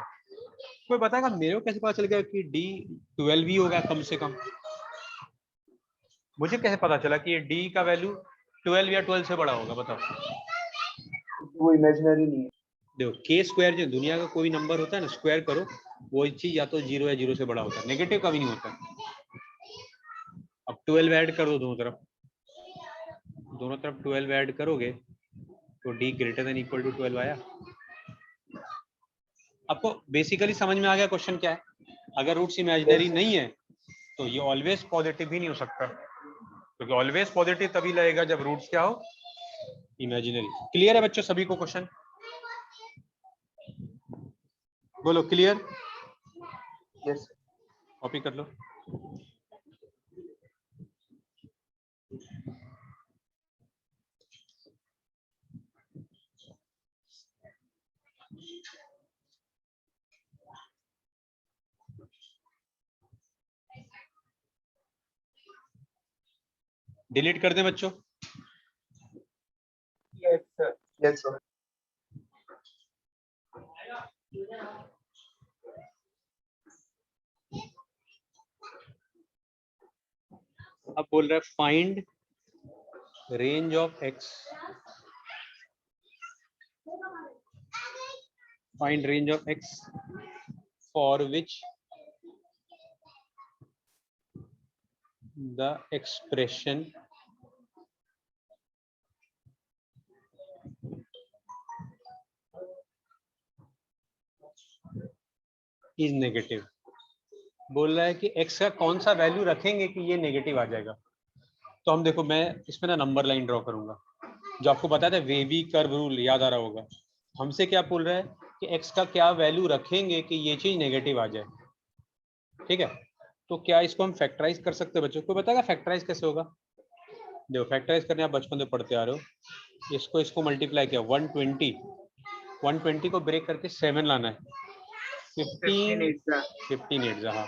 कोई बताएगा मेरे को? कैसे पता चल गया कि d 12 ही होगा कम से कम? मुझे कैसे पता चला कि ये d का वैल्यू 12 या 12 से बड़ा होगा? बताओ। वो इमेजिनरी नहीं है। देखो k² जो दुनिया का कोई नंबर होता है ना, स्क्वायर करो, वो चीज या तो 0 या 0 से बड़ा होता है, नेगेटिव कभी नहीं होता। अब 12 ऐड कर दो दोनों तरफ 12 ऐड करोगे तो d greater than equal to 12 आया। आपको बेसिकली समझ में आ गया क्वेश्चन क्या है? अगर रूट्स इमेजिनरी Yes. नहीं है तो ये ऑलवेज पॉजिटिव ही नहीं हो सकता, क्योंकि ऑलवेज पॉजिटिव तभी लगेगा जब रूट्स क्या हो, इमेजिनरी। क्लियर है बच्चों सभी को क्वेश्चन? बोलो क्लियर। Yes. कॉपी कर लो। डिलीट कर दें बच्चों? Yes, sir. Yes, sir. अब बोल रहा है find range of x, find range of x for which the expression is negative. बोल रहा है कि x का कौन सा वैल्यू रखेंगे कि ये नेगेटिव आ जाएगा। तो हम देखो, मैं इसमें ना नंबर लाइन ड्रॉ करूंगा, जो आपको पता था वेवी कर्व रूल याद आ रहा होगा। हमसे क्या बोल रहा है कि x का क्या वैल्यू रखेंगे कि ये चीज नेगेटिव आ जाए, ठीक है। तो क्या इसको हम फैक्टराइज कर सकते हैं? बच्चों को बताएगा फैक्टराइज कैसे होगा? देखो, फैक्टराइज करने आप बचपन से पढ़ते आ रहे हो। इसको मल्टीप्लाई किया 120 को ब्रेक करके 7 लाना है, 15 8 हाँ।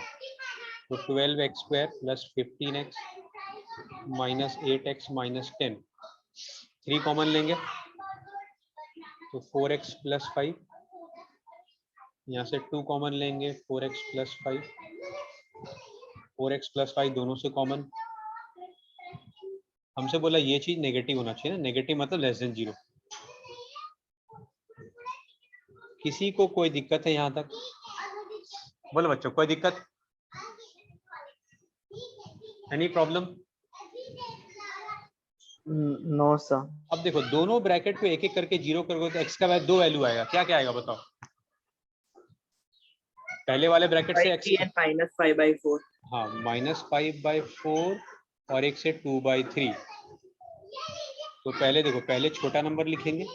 तो 12x square plus 15x minus 8x minus 10, 3 common लेंगे तो 4x प्लस 5, यहाँ से 2 कॉमन लेंगे 4x प्लस 5, 4x प्लस 5 दोनों से कॉमन। हमसे बोला ये चीज नेगेटिव होना चाहिए ना, नेगेटिव मतलब लेस देन 0। किसी को कोई दिक्कत है यहाँ तक? बोलो बच्चों, कोई दिक्कत? Any problem? No sir. अब देखो, दोनों ब्रैकेट को एक एक करके 0 करोगे तो x का वैल्यू 2 वैल्यू आएगा। क्या क्या आएगा बताओ? पहले वाले ब्रैकेट से x and minus 5/4. हाँ -5/4 और एक से 2/3। तो पहले देखो, पहले छोटा नंबर लिखेंगे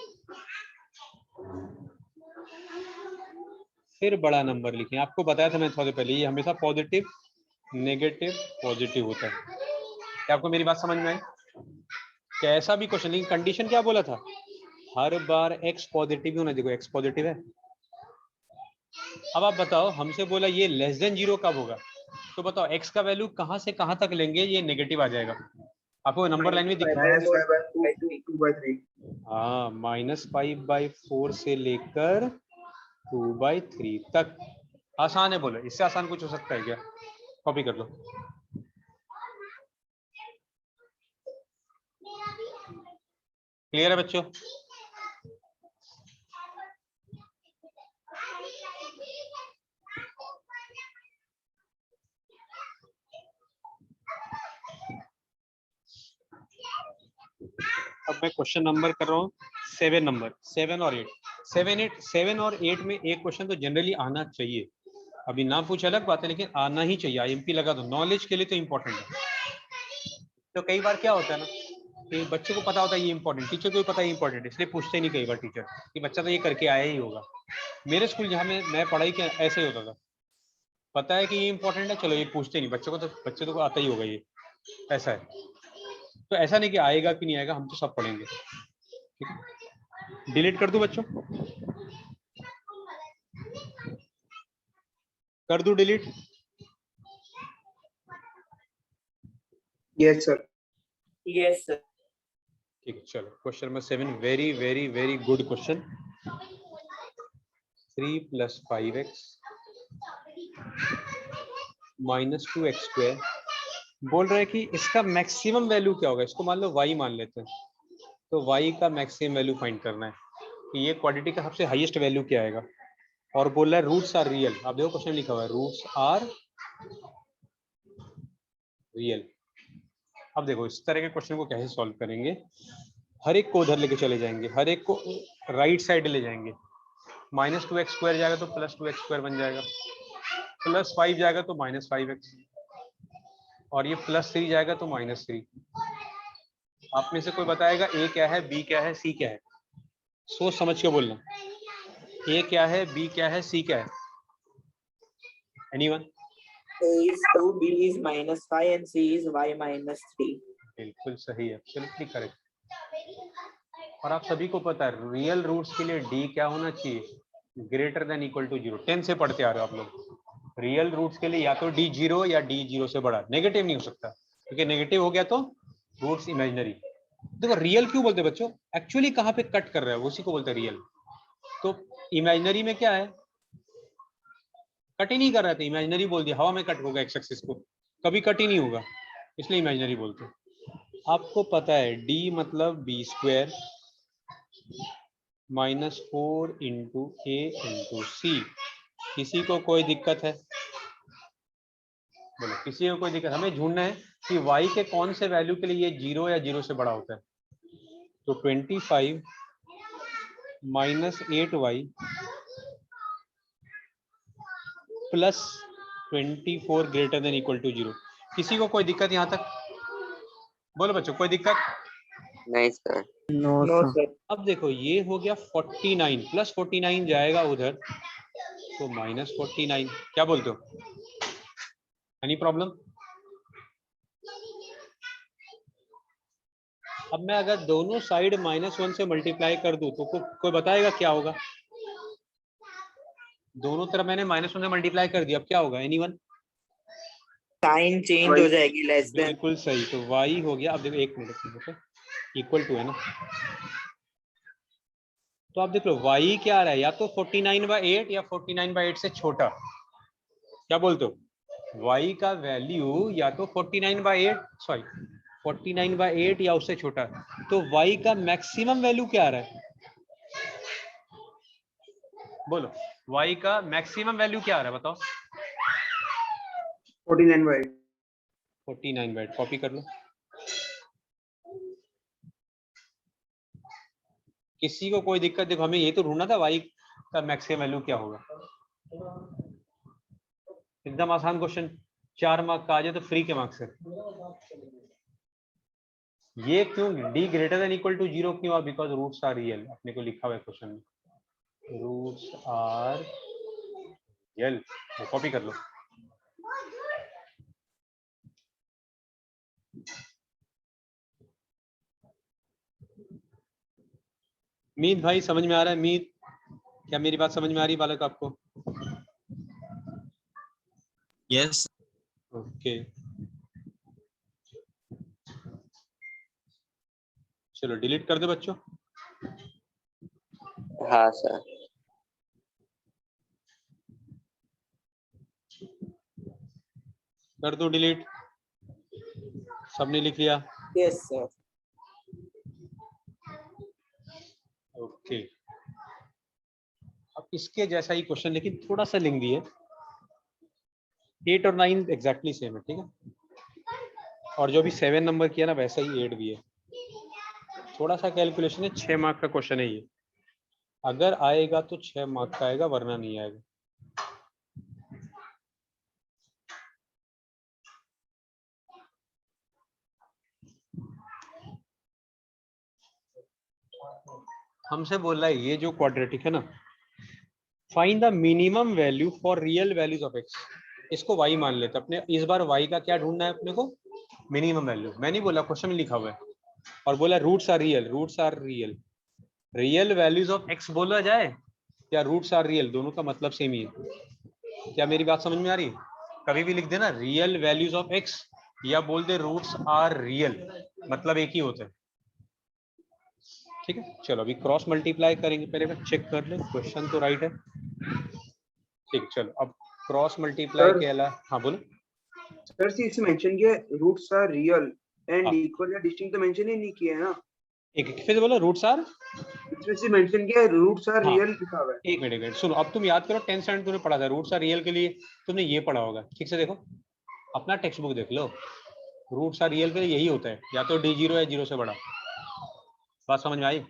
फिर बड़ा नंबर लिखेंगे। आपको बताया था मैं थोड़ी देर पहले, ये हमेशा पॉजिटिव नेगेटिव पॉजिटिव होता है। क्या आपको मेरी बात समझ में आई? कैसा भी क्वेश्चन, लेकिन कंडीशन क्या बोला था? हर बार x पॉजिटिव होना। देखो x पॉजिटिव है। अब आप बताओ, हमसे बोला ये लेस देन 0 कब होगा? तो बताओ x का वैल्यू कहां से कहां तक लेंगे ये नेगेटिव आ जाएगा? आपको नंबर लाइन में दिख रहा है? -5/2 हाँ, -5/4 से लेकर 2/3 तक। आसान है, बोलो इससे आसान कुछ हो सकता है क्या? कॉपी कर लो। क्लियर है बच्चों? अब मैं क्वेश्चन नंबर कर रहा हूँ 7 नंबर, 7 और 8। 7 और 8 में एक क्वेश्चन तो जनरली आना चाहिए। अभी ना पूछ अलग बात है, लेकिन आना ही चाहिए। आईएमपी लगा दो, नॉलेज के लिए तो इम्पोर्टेंट है। तो कई बार क्या होता है ना कि बच्चे को पता होता है ये इंपॉर्टेंट, टीचर को भी पता है इंपॉर्टेंट, इसलिए पूछते नहीं कई बार टीचर कि बच्चा तो ये करके आया ही होगा। मेरे स्कूल जहाँ मैं पढ़ाई किया ऐसे ही होता था, पता है कि ये इंपॉर्टेंट है, चलो ये पूछते नहीं। बच्चे को आता ही होगा ये, ऐसा है। तो ऐसा नहीं कि आएगा कि नहीं आएगा, हम तो सब पढ़ेंगे। ठीक है, डिलीट कर दूं बच्चों? कर दूं delete? Yes, sir. Yes, sir. ठीक है, चलो question number 7, very very very good question. 3 + 5x - 2x square. बोल रहा है कि इसका मैक्सिमम वैल्यू क्या होगा? इसको मान लो y मान लेते हैं। तो y का मैक्सिमम वैल्यू फाइंड करना है कि ये क्वांटिटी का सबसे हाईएस्ट वैल्यू क्या आएगा। और बोल रहा है रूट्स आर रियल। आप देखो क्वेश्चन लिखा हुआ है रूट्स आर रियल। अब देखो इस तरह के क्वेश्चन को कैसे सॉल्व करेंगे? हर एक को उधर लेके चले जाएंगे, हर एक को राइट साइड ले जाएंगे। -2x स्क्वायर जाएगा तो +2x स्क्वायर बन जाएगा, +5 जाएगा तो -5x, और ये +3 जाएगा तो -3। आप में से कोई बताएगा a क्या है, b क्या है, c क्या है? सोच समझ के बोलना। a क्या है, b क्या है, c क्या है? Anyone? A is 2, B is -5, and C is y -3. बिल्कुल सही है, एब्सोल्युटली करेक्ट। और आप सभी को पता है रियल रूट्स के लिए d क्या होना चाहिए? > 0। 10 से पढ़ते आ रहे हो आप लोग। रियल रूट्स के लिए या तो d 0 या d 0 से बड़ा, नेगेटिव नहीं हो सकता, क्योंकि नेगेटिव हो गया तो रूट्स इमेजिनरी। देखो रियल क्यों बोलते हैं बच्चों, एक्चुअली कहाँ पे कट कर रहा है उसी को बोलते हैं रियल। तो इमेजिनरी में क्या है, कट ही नहीं कर रहा था, इमेजिनरी बोल दिया, हवा में कट होगा एक्स एक्सिस को, कभी कट ही नहीं होगा, इसलिए इमेजिनरी बोलते हैं। आपको पता है d मतलब बी स्क्वायर -4 इंटू ए इंटू सी। किसी को कोई दिक्कत है? बोलो, किसी को कोई दिक्कत? हमें ढूंढना है कि y के कौन से वैल्यू के लिए ये 0 या 0 से बड़ा होता है। तो 25 -8y plus 24 greater than equal to 0। किसी को कोई दिक्कत यहाँ तक? बोलो बच्चों, कोई दिक्कत? नहीं सर। No No, sir. sir. अब देखो ये हो गया 49 प्लस 49 जाएगा उधर तो -49। क्या बोलते हो, एनी प्रॉब्लम? अब मैं अगर दोनों साइड -1 से मल्टीप्लाई कर दूं तो कोई बताएगा क्या होगा? दोनों तरफ मैंने -1 से मल्टीप्लाई कर दिया, अब क्या होगा? एनीवन? साइन चेंज हो जाएगी, लेस देन। बिल्कुल सही, तो y हो गया। अब देखो एक मिनट देखो, इक्वल टू है ना, तो आप देख लो y क्या आ रहा है, या तो 49/8 या 49/8 से छोटा। क्या बोलते हो, y का वैल्यू या तो 49/8 या उससे छोटा। तो y का मैक्सिमम वैल्यू क्या आ रहा है? बोलो, y का मैक्सिमम वैल्यू क्या आ रहा है बताओ? 49/8। 49/8 कॉपी कर लो। किसी को कोई दिक्कत? देखो हमें ये तो ढूंढना था y का मैक्सिमम वैल्यू क्या होगा। एकदम आसान क्वेश्चन, 4 मार्क का आ जाए तो फ्री के मार्क्स है। ये क्यों d greater than equal to 0 क्यों? बिकॉज रूट्स आर रियल, अपने को लिखा हुआ है क्वेश्चन में, रूट्स आर रियल। कॉपी कर लो। मीत भाई समझ में आ रहा है? मीत, क्या मेरी बात समझ में आ रही है बालक आपको? यस। ओके, चलो डिलीट कर दो बच्चों। हाँ सर। कर दो डिलीट, सबने लिख लिया? Yes, sir. ओके, अब इसके जैसा ही क्वेश्चन लेकिन थोड़ा सा लिंक दिए, 8 और 9 एग्जैक्टली सेम है, ठीक है। और जो भी 7 नंबर किया ना वैसा ही 8 भी है। थोड़ा सा कैलकुलेशन है, 6 मार्क का क्वेश्चन है ये, अगर आएगा तो 6 मार्क का आएगा वरना नहीं आएगा। हमसे बोल रहा है ये जो क्वाड्रेटिक है ना, find the minimum value for real values of x. इसको y मान लेते अपने, इस बार y का क्या ढूंढना है अपने को? Minimum value. मैं नहीं बोला, क्वेश्चन में लिखा हुआ है, और बोला roots are real, roots are real. Real values of x बोला जाए या रूट्स आर रियल, दोनों का मतलब सेम ही है। क्या मेरी बात समझ में आ रही है? कभी भी लिख देना रियल वैल्यूज ऑफ एक्स या बोल दे रूट्स आर रियल, मतलब एक ही होता है, ठीक है। चलो अभी क्रॉस मल्टीप्लाई करेंगे, पहले मैं चेक कर ले क्वेश्चन तो राइट है, ठीक। चलो अब क्रॉस मल्टीप्लाई Sir, के अलावा, हाँ बोलो। सर सी इसमें मेंशन किया रूट्स आर रियल एंड हाँ। इक्वल या डिस्टिंक्ट तो मेंशन ही नहीं किया है ना। एक फिर बोलो, रूट्स आर, इसमें से मेंशन किया रूट्स आर हाँ रियल लिखा हुआ है। एक मिनट सुनो, अब तुम याद करो 10th स्टैंडर्ड तुमने पढ़ा था रूट्स आर रियल के लिए, तुमने ये पढ़ा होगा ठीक से। देखो अपना टेक्स्ट बुक देख लो, रूट्स आर रियल के लिए यही होता है, या तो d0 या 0 से बड़ा। बात समझ में आई?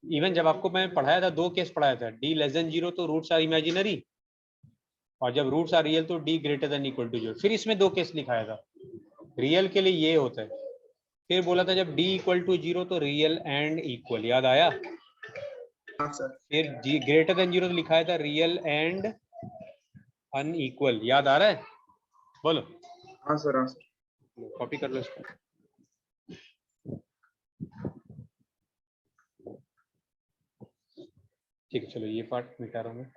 इवन जब आपको मैं पढ़ाया था 2 केस पढ़ाया था, d लेस देन 0 तो रूट्स आर इमेजिनरी, और जब रूट्स आर रियल तो d greater than equal to 0। फिर इसमें 2 केस लिखाया था, रियल के लिए ये होता है। फिर बोला था जब d इक्वल टू 0 तो रियल एंड इक्वल, याद आया? हाँ सर। फिर g ग्रेटर देन 0 तो लिखाया था रियल एंड अनइक्वल, याद आ रहा है? बोलो। हाँ सर। हाँ सर। कॉपी कर लो इसको। ठीक है, चलो ये पार्ट मिटा रहा हूँ मैं,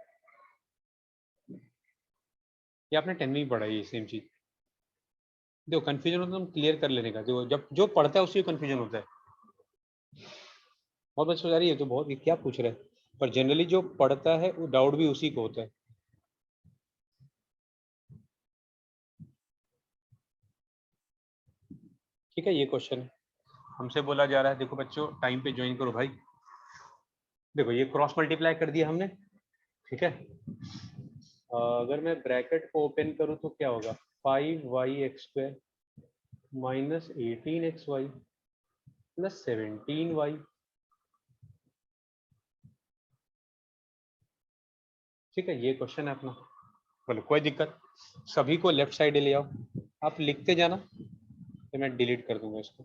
ये आपने 10 में ही पढ़ा है ये सेम चीज। देखो कंफ्यूजन होता है तो क्लियर कर लेने का, देखो जब जो पढ़ता है उसी को कंफ्यूजन होता है। बहुत बच्चे सोच रही है तो बहुत ये क्या पूछ रहे हैं, पर जनरली जो पढ़ता है वो डाउट भी उसी को होता है। ठीक है, ये क्वेश्चन हमसे बोला जा रहा है, देखो बच्चों टाइम पे ज्वाइन करो भाई। देखो ये क्रॉस मल्टीप्लाई कर दिया हमने, ठीक है। अगर मैं ब्रैकेट को ओपन करूं तो क्या होगा, 5y(x²) minus 18xy plus 17y। ठीक है, ये क्वेश्चन है अपना। बोलो कोई दिक्कत, सभी को लेफ्ट साइड ले आओ, आप लिखते जाना तो मैं डिलीट कर दूंगा इसको।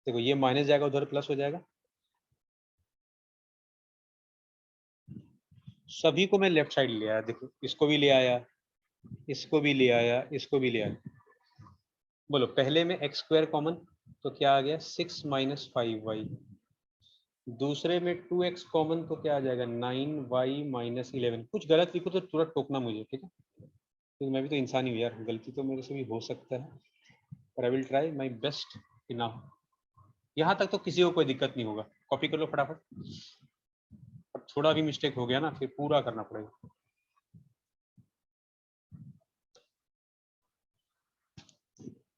देखो ये माइनस जाएगा उधर प्लस हो जाएगा, सभी को मैं लेफ्ट साइड ले आया। देखो इसको भी ले आया, इसको भी ले आया, इसको भी ले आया। बोलो पहले में x² कॉमन तो क्या आ गया 6 - 5y। दूसरे में 2x कॉमन तो क्या आ जाएगा 9y - 11। कुछ गलत लिखो तो तुरंत टोकना मुझे, ठीक है, क्योंकि मैं भी तो इंसान ही हूँ यार, गलती तो मेरे से भी हो सकता है, पर I will try my best कि ना हो। यहाँ तक तो किसी को कोई दिक्कत नहीं होगा, कॉपी कर लो फटाफट। अब थोड़ा भी मिस्टेक हो गया ना फिर पूरा करना पड़ेगा।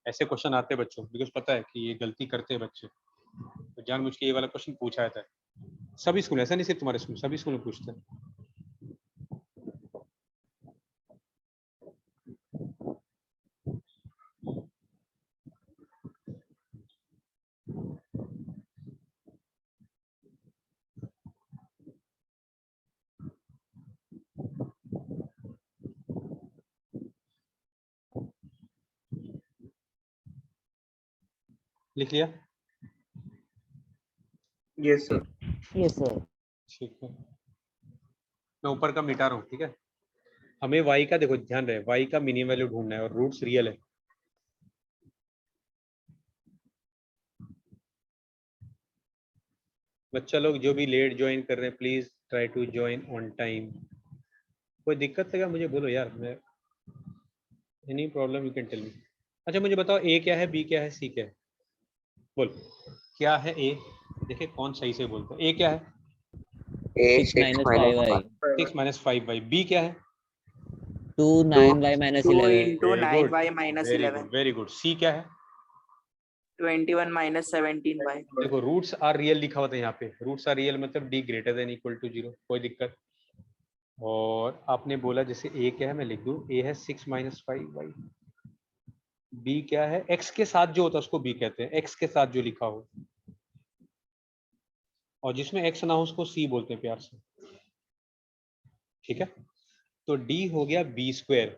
ऐसे क्वेश्चन आते हैं बच्चों, बिकॉज पता है कि ये गलती करते हैं बच्चे, तो जानबूझ के ये वाला क्वेश्चन पूछा जाता है। सभी स्कूल, ऐसा नहीं सिर्फ तुम्हारे स्कूल, सभी स्कूल में पूछते हैं। लिख लिया? Yes, sir. Yes, sir. ठीक है, मैं ऊपर का मिटा रहा हूँ, ठीक है। हमें y का देखो ध्यान रहे, y का मिनिमम वैल्यू ढूंढना है और रूट्स रियल है। बच्चा लोग जो भी लेट ज्वाइन कर रहे हैं please try to join on time. कोई दिक्कत लगा मुझे बोलो यार, मैं any problem you can tell me. अच्छा मुझे बताओ a क्या है, b क्या है, c क्या है? बोल क्या है a? देखिए कौन सही से बोलता है। a क्या है? 6 - 5y 6 - 5y। b क्या है? 2 9y - 2 11. into 9y minus very 11. Good, very good. c क्या है? 21 minus 17y. देखो रूट्स आर रियल लिखा हुआ था यहाँ पे, रूट्स आर रियल मतलब d greater than equal to 0, कोई दिक्कत। और आपने बोला जैसे a क्या है, मैं लिख दूं a है 6 - 5y। b क्या है, x के साथ जो होता है उसको b कहते हैं, x के साथ जो लिखा हो, और जिसमें x ना हो उसको c बोलते हैं प्यार से, ठीक है। तो d हो गया b²,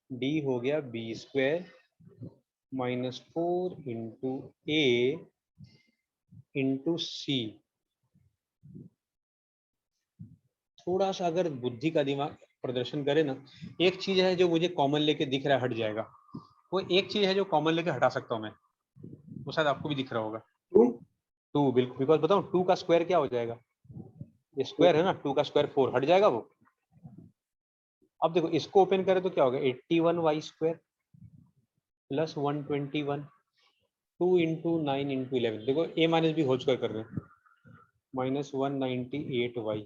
d हो गया b² -4 into a into c। थोड़ा सा अगर बुद्धि का दिमाग प्रदर्शन करे ना, एक चीज है जो मुझे कॉमन लेके दिख रहा है हट जाएगा, वो एक चीज है जो कॉमन लेके हटा सकता हूँ मैं, वो शायद आपको भी दिख रहा होगा। 2. 2, बिल्कुल, बिकॉज बताऊँ 2 का स्क्वायर क्या हो जाएगा, ये स्क्वायर है ना, 2 का स्क्वायर 4, हट जाएगा वो। अब देखो इसको ओपन करें तो क्या होगा 81y² प्लस 121, 2 इंटू 9 इंटू 11। देखो a minus b whole square कर रहे हैं, माइनस 198y,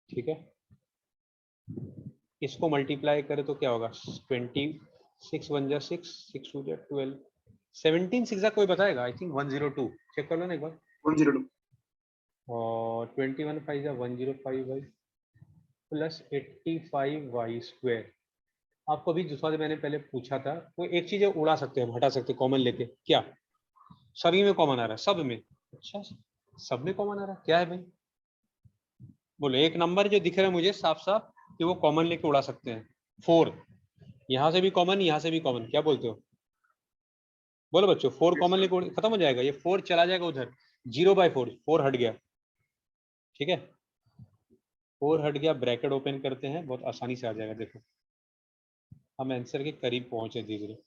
ठीक है। इसको मल्टीप्लाई करें तो क्या होगा 26 1 जा 6, 6 2 जा 12, 17 6 जा कोई बताएगा, आई थिंक 102, चेक कर लो ना एक बार। 102. और 21 5 जा 105y प्लस 85y²। आपको अभी दूसरा जो मैंने पहले पूछा था वो एक चीज है, उड़ा सकते हैं, हम हटा सकते हैं कॉमन लेके, क्या सभी में कॉमन आ रहा है, सब में? अच्छा सब में कॉमन आ रहा है, क्या है भाई? बोलो एक नंबर जो दिख रहा है मुझे साफ साफ कि वो कॉमन लेके उड़ा सकते हैं, 4। यहाँ से भी कॉमन, यहाँ से भी कॉमन, क्या बोलते हो? बोलो बच्चों 4 कॉमन लेके खत्म हो जाएगा, ये 4 चला जाएगा उधर, 0/4, 4 हट गया, ठीक है। 4 हट गया, ब्रैकेट ओपन करते हैं, बहुत आसानी से आ जाएगा। देखो हम आंसर के करीब पहुंचे धीरे धीरे।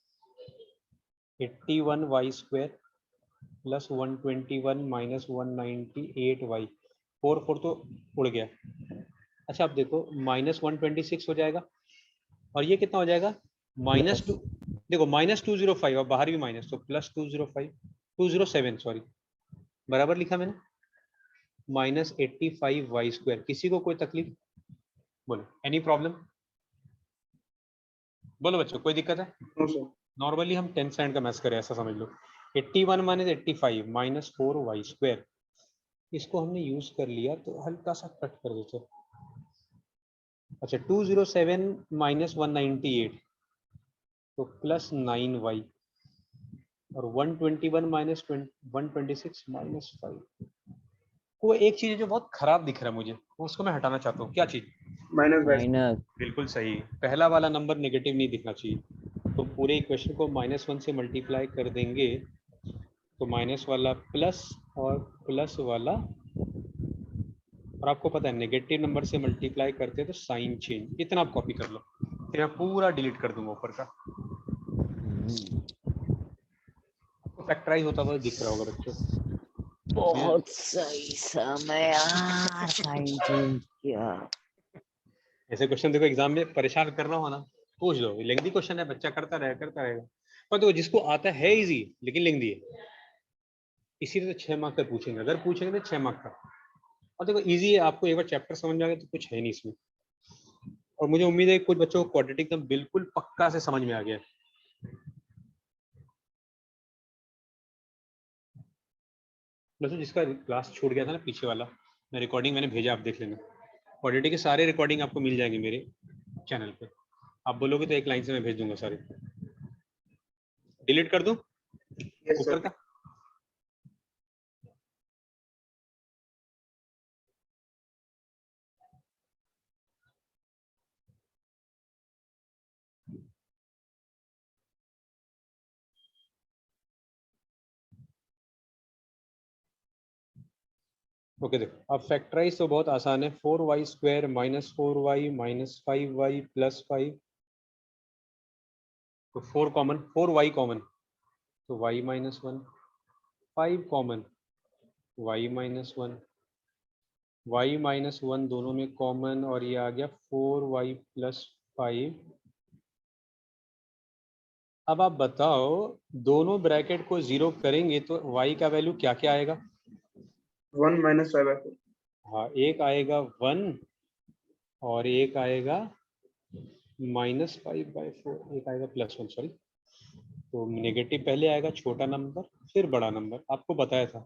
81y² प्लस 121 माइनस 198y, 4 तो उड़ गया। अच्छा आप देखो माइनस 126 हो जाएगा और ये कितना हो जाएगा माइनस 2, देखो माइनस 205 और बाहर भी माइनस, तो प्लस 207 सॉरी, बराबर लिखा मैंने, माइनस 85y²। किसी को कोई तकलीफ? बोलो, एनी प्रॉब्लम? बोलो बच्चों, कोई दिक्कत है? No sir. नॉर्मली हम 10 स्टैंडर्ड का मैथ्स करें, ऐसा समझ लो। 81 माइनस 85 माइनस 4y², इसको हमने यूज कर लिया तो हल्का सा कट कर देते। अच्छा 207 माइनस 198 तो प्लस 9y, और 121 माइनस 126 माइनस 5। वो एक चीज है जो बहुत खराब दिख रहा है मुझे, उसको मैं हटाना चाहता हूँ। क्या चीज? Minus y. माइनस बिल्कुल सही, पहला वाला नंबर नेगेटिव नहीं दिखना चाहिए। तो पूरे इक्वेशन को -1 से मल्टीप्लाई कर देंगे तो माइनस वाला प्लस और प्लस वाला, और आपको पता है नेगेटिव नंबर से मल्टीप्लाई करते हैं तो साइन चेंज। इतना आप कॉपी कर लो, फिर मैं पूरा डिलीट कर दूंगा ऊपर का। आपको फैक्टराइज होता हुआ दिख रहा होगा बच्चों। बहुत सही समय यार, साइन चेंज किया। ऐसे क्वेश्चन देखो एग्जाम में परेशान कर रहा हो ना, पूछ लो। लेंथी क्वेश्चन है, बच्चा करता रहेगा। पर देखो जिसको आता है इजी, लेकिन लेंथी है, इसीलिए तो 6 मार्क का पूछेंगे। अगर पूछेंगे तो 6 मार्क का। और देखो इजी है, आपको एक बार चैप्टर समझ में आ गया तो कुछ है नहीं इसमें। और मुझे उम्मीद है कुछ बच्चों को क्वाड्रेटिक एकदम बिल्कुल पक्का से समझ में आ गया। बस जिसका क्लास छूट गया था ना पीछे वाला, मैं रिकॉर्डिंग मैंने भेजा, आप देख लेना। क्वाड्रेटिक के सारे रिकॉर्डिंग आपको मिल जाएंगे मेरे चैनल पे। आप बोलोगे तो एक लाइन से मैं भेज दूंगा सारे। डिलीट कर दूं यस ऊपर सर। का? ओके देखो, अब फैक्टराइज तो बहुत आसान है। 4y² minus 4y minus 5y plus 5, तो 4 कॉमन, 4y कॉमन तो y minus 1, 5 common y minus 1, y minus 1 दोनों में कॉमन, और ये आ गया 4y प्लस 5। अब आप बताओ दोनों ब्रैकेट को 0 करेंगे तो y का वैल्यू क्या क्या आएगा? 1 माइनस 5/4। हाँ, एक आएगा 1 और एक आएगा -5/4, एक आएगा +1 सॉरी। तो नेगेटिव पहले आएगा, छोटा नंबर फिर बड़ा नंबर। आपको बताया था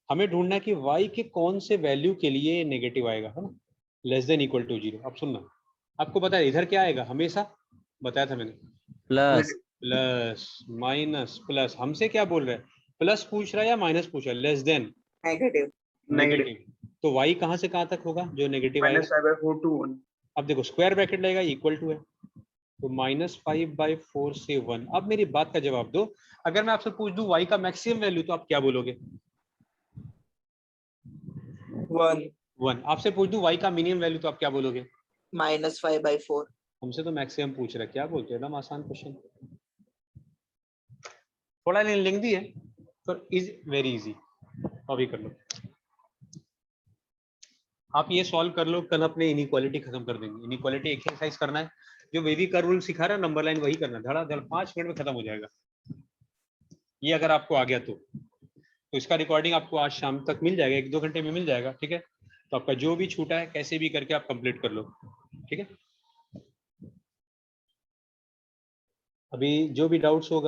हमें ढूंढना है कि y के कौन से वैल्यू के लिए नेगेटिव आएगा, है ना, < 0। अब सुनना, आपको पता है इधर क्या आएगा हमेशा, बताया था मैंने, प्लस प्लस माइनस प्लस। हमसे क्या बोल रहा है, प्लस पूछ रहा है या माइनस पूछ रहा है? Less than Negative. नेगेटिव। तो y कहाँ से कहाँ तक होगा जो नेगेटिव आएगा? -5/4 to 1। अब देखो स्क्वायर ब्रैकेट लगेगा, इक्वल टू है, तो -5/4 से 1। अब मेरी बात का जवाब दो, अगर मैं आपसे पूछ दूं y का मैक्सिमम वैल्यू तो आप क्या बोलोगे? 1 1। आपसे पूछ दूं y का मिनिमम वैल्यू तो आप क्या बोलोगे? -5/4. हमसे तो मैक्सिमम पूछ रहा है, क्या बोलते हैं? एकदम आसान क्वेश्चन, थोड़ा लेंथी है पर इज वेरी इजी। अभी कर लो, आप ये सॉल्व कर लो, कल अपने इनइक्वालिटी खत्म कर देंगे। इनइक्वालिटी एक्सरसाइज करना है, जो वेवी कर्व रूल सिखा रहा है नंबर लाइन वही करना, धड़ा धड़ 5 मिनट में खत्म हो जाएगा। ये अगर आपको आ गया तो इसका रिकॉर्डिंग आपको आज शाम तक मिल जाएगा, 1-2 घंटे में मिल जाएगा, ठीक है। तो आपका जो भी छूटा है कैसे भी करके आप कंप्लीट कर लो, ठीक है। अभी जो भी डाउट्स होगा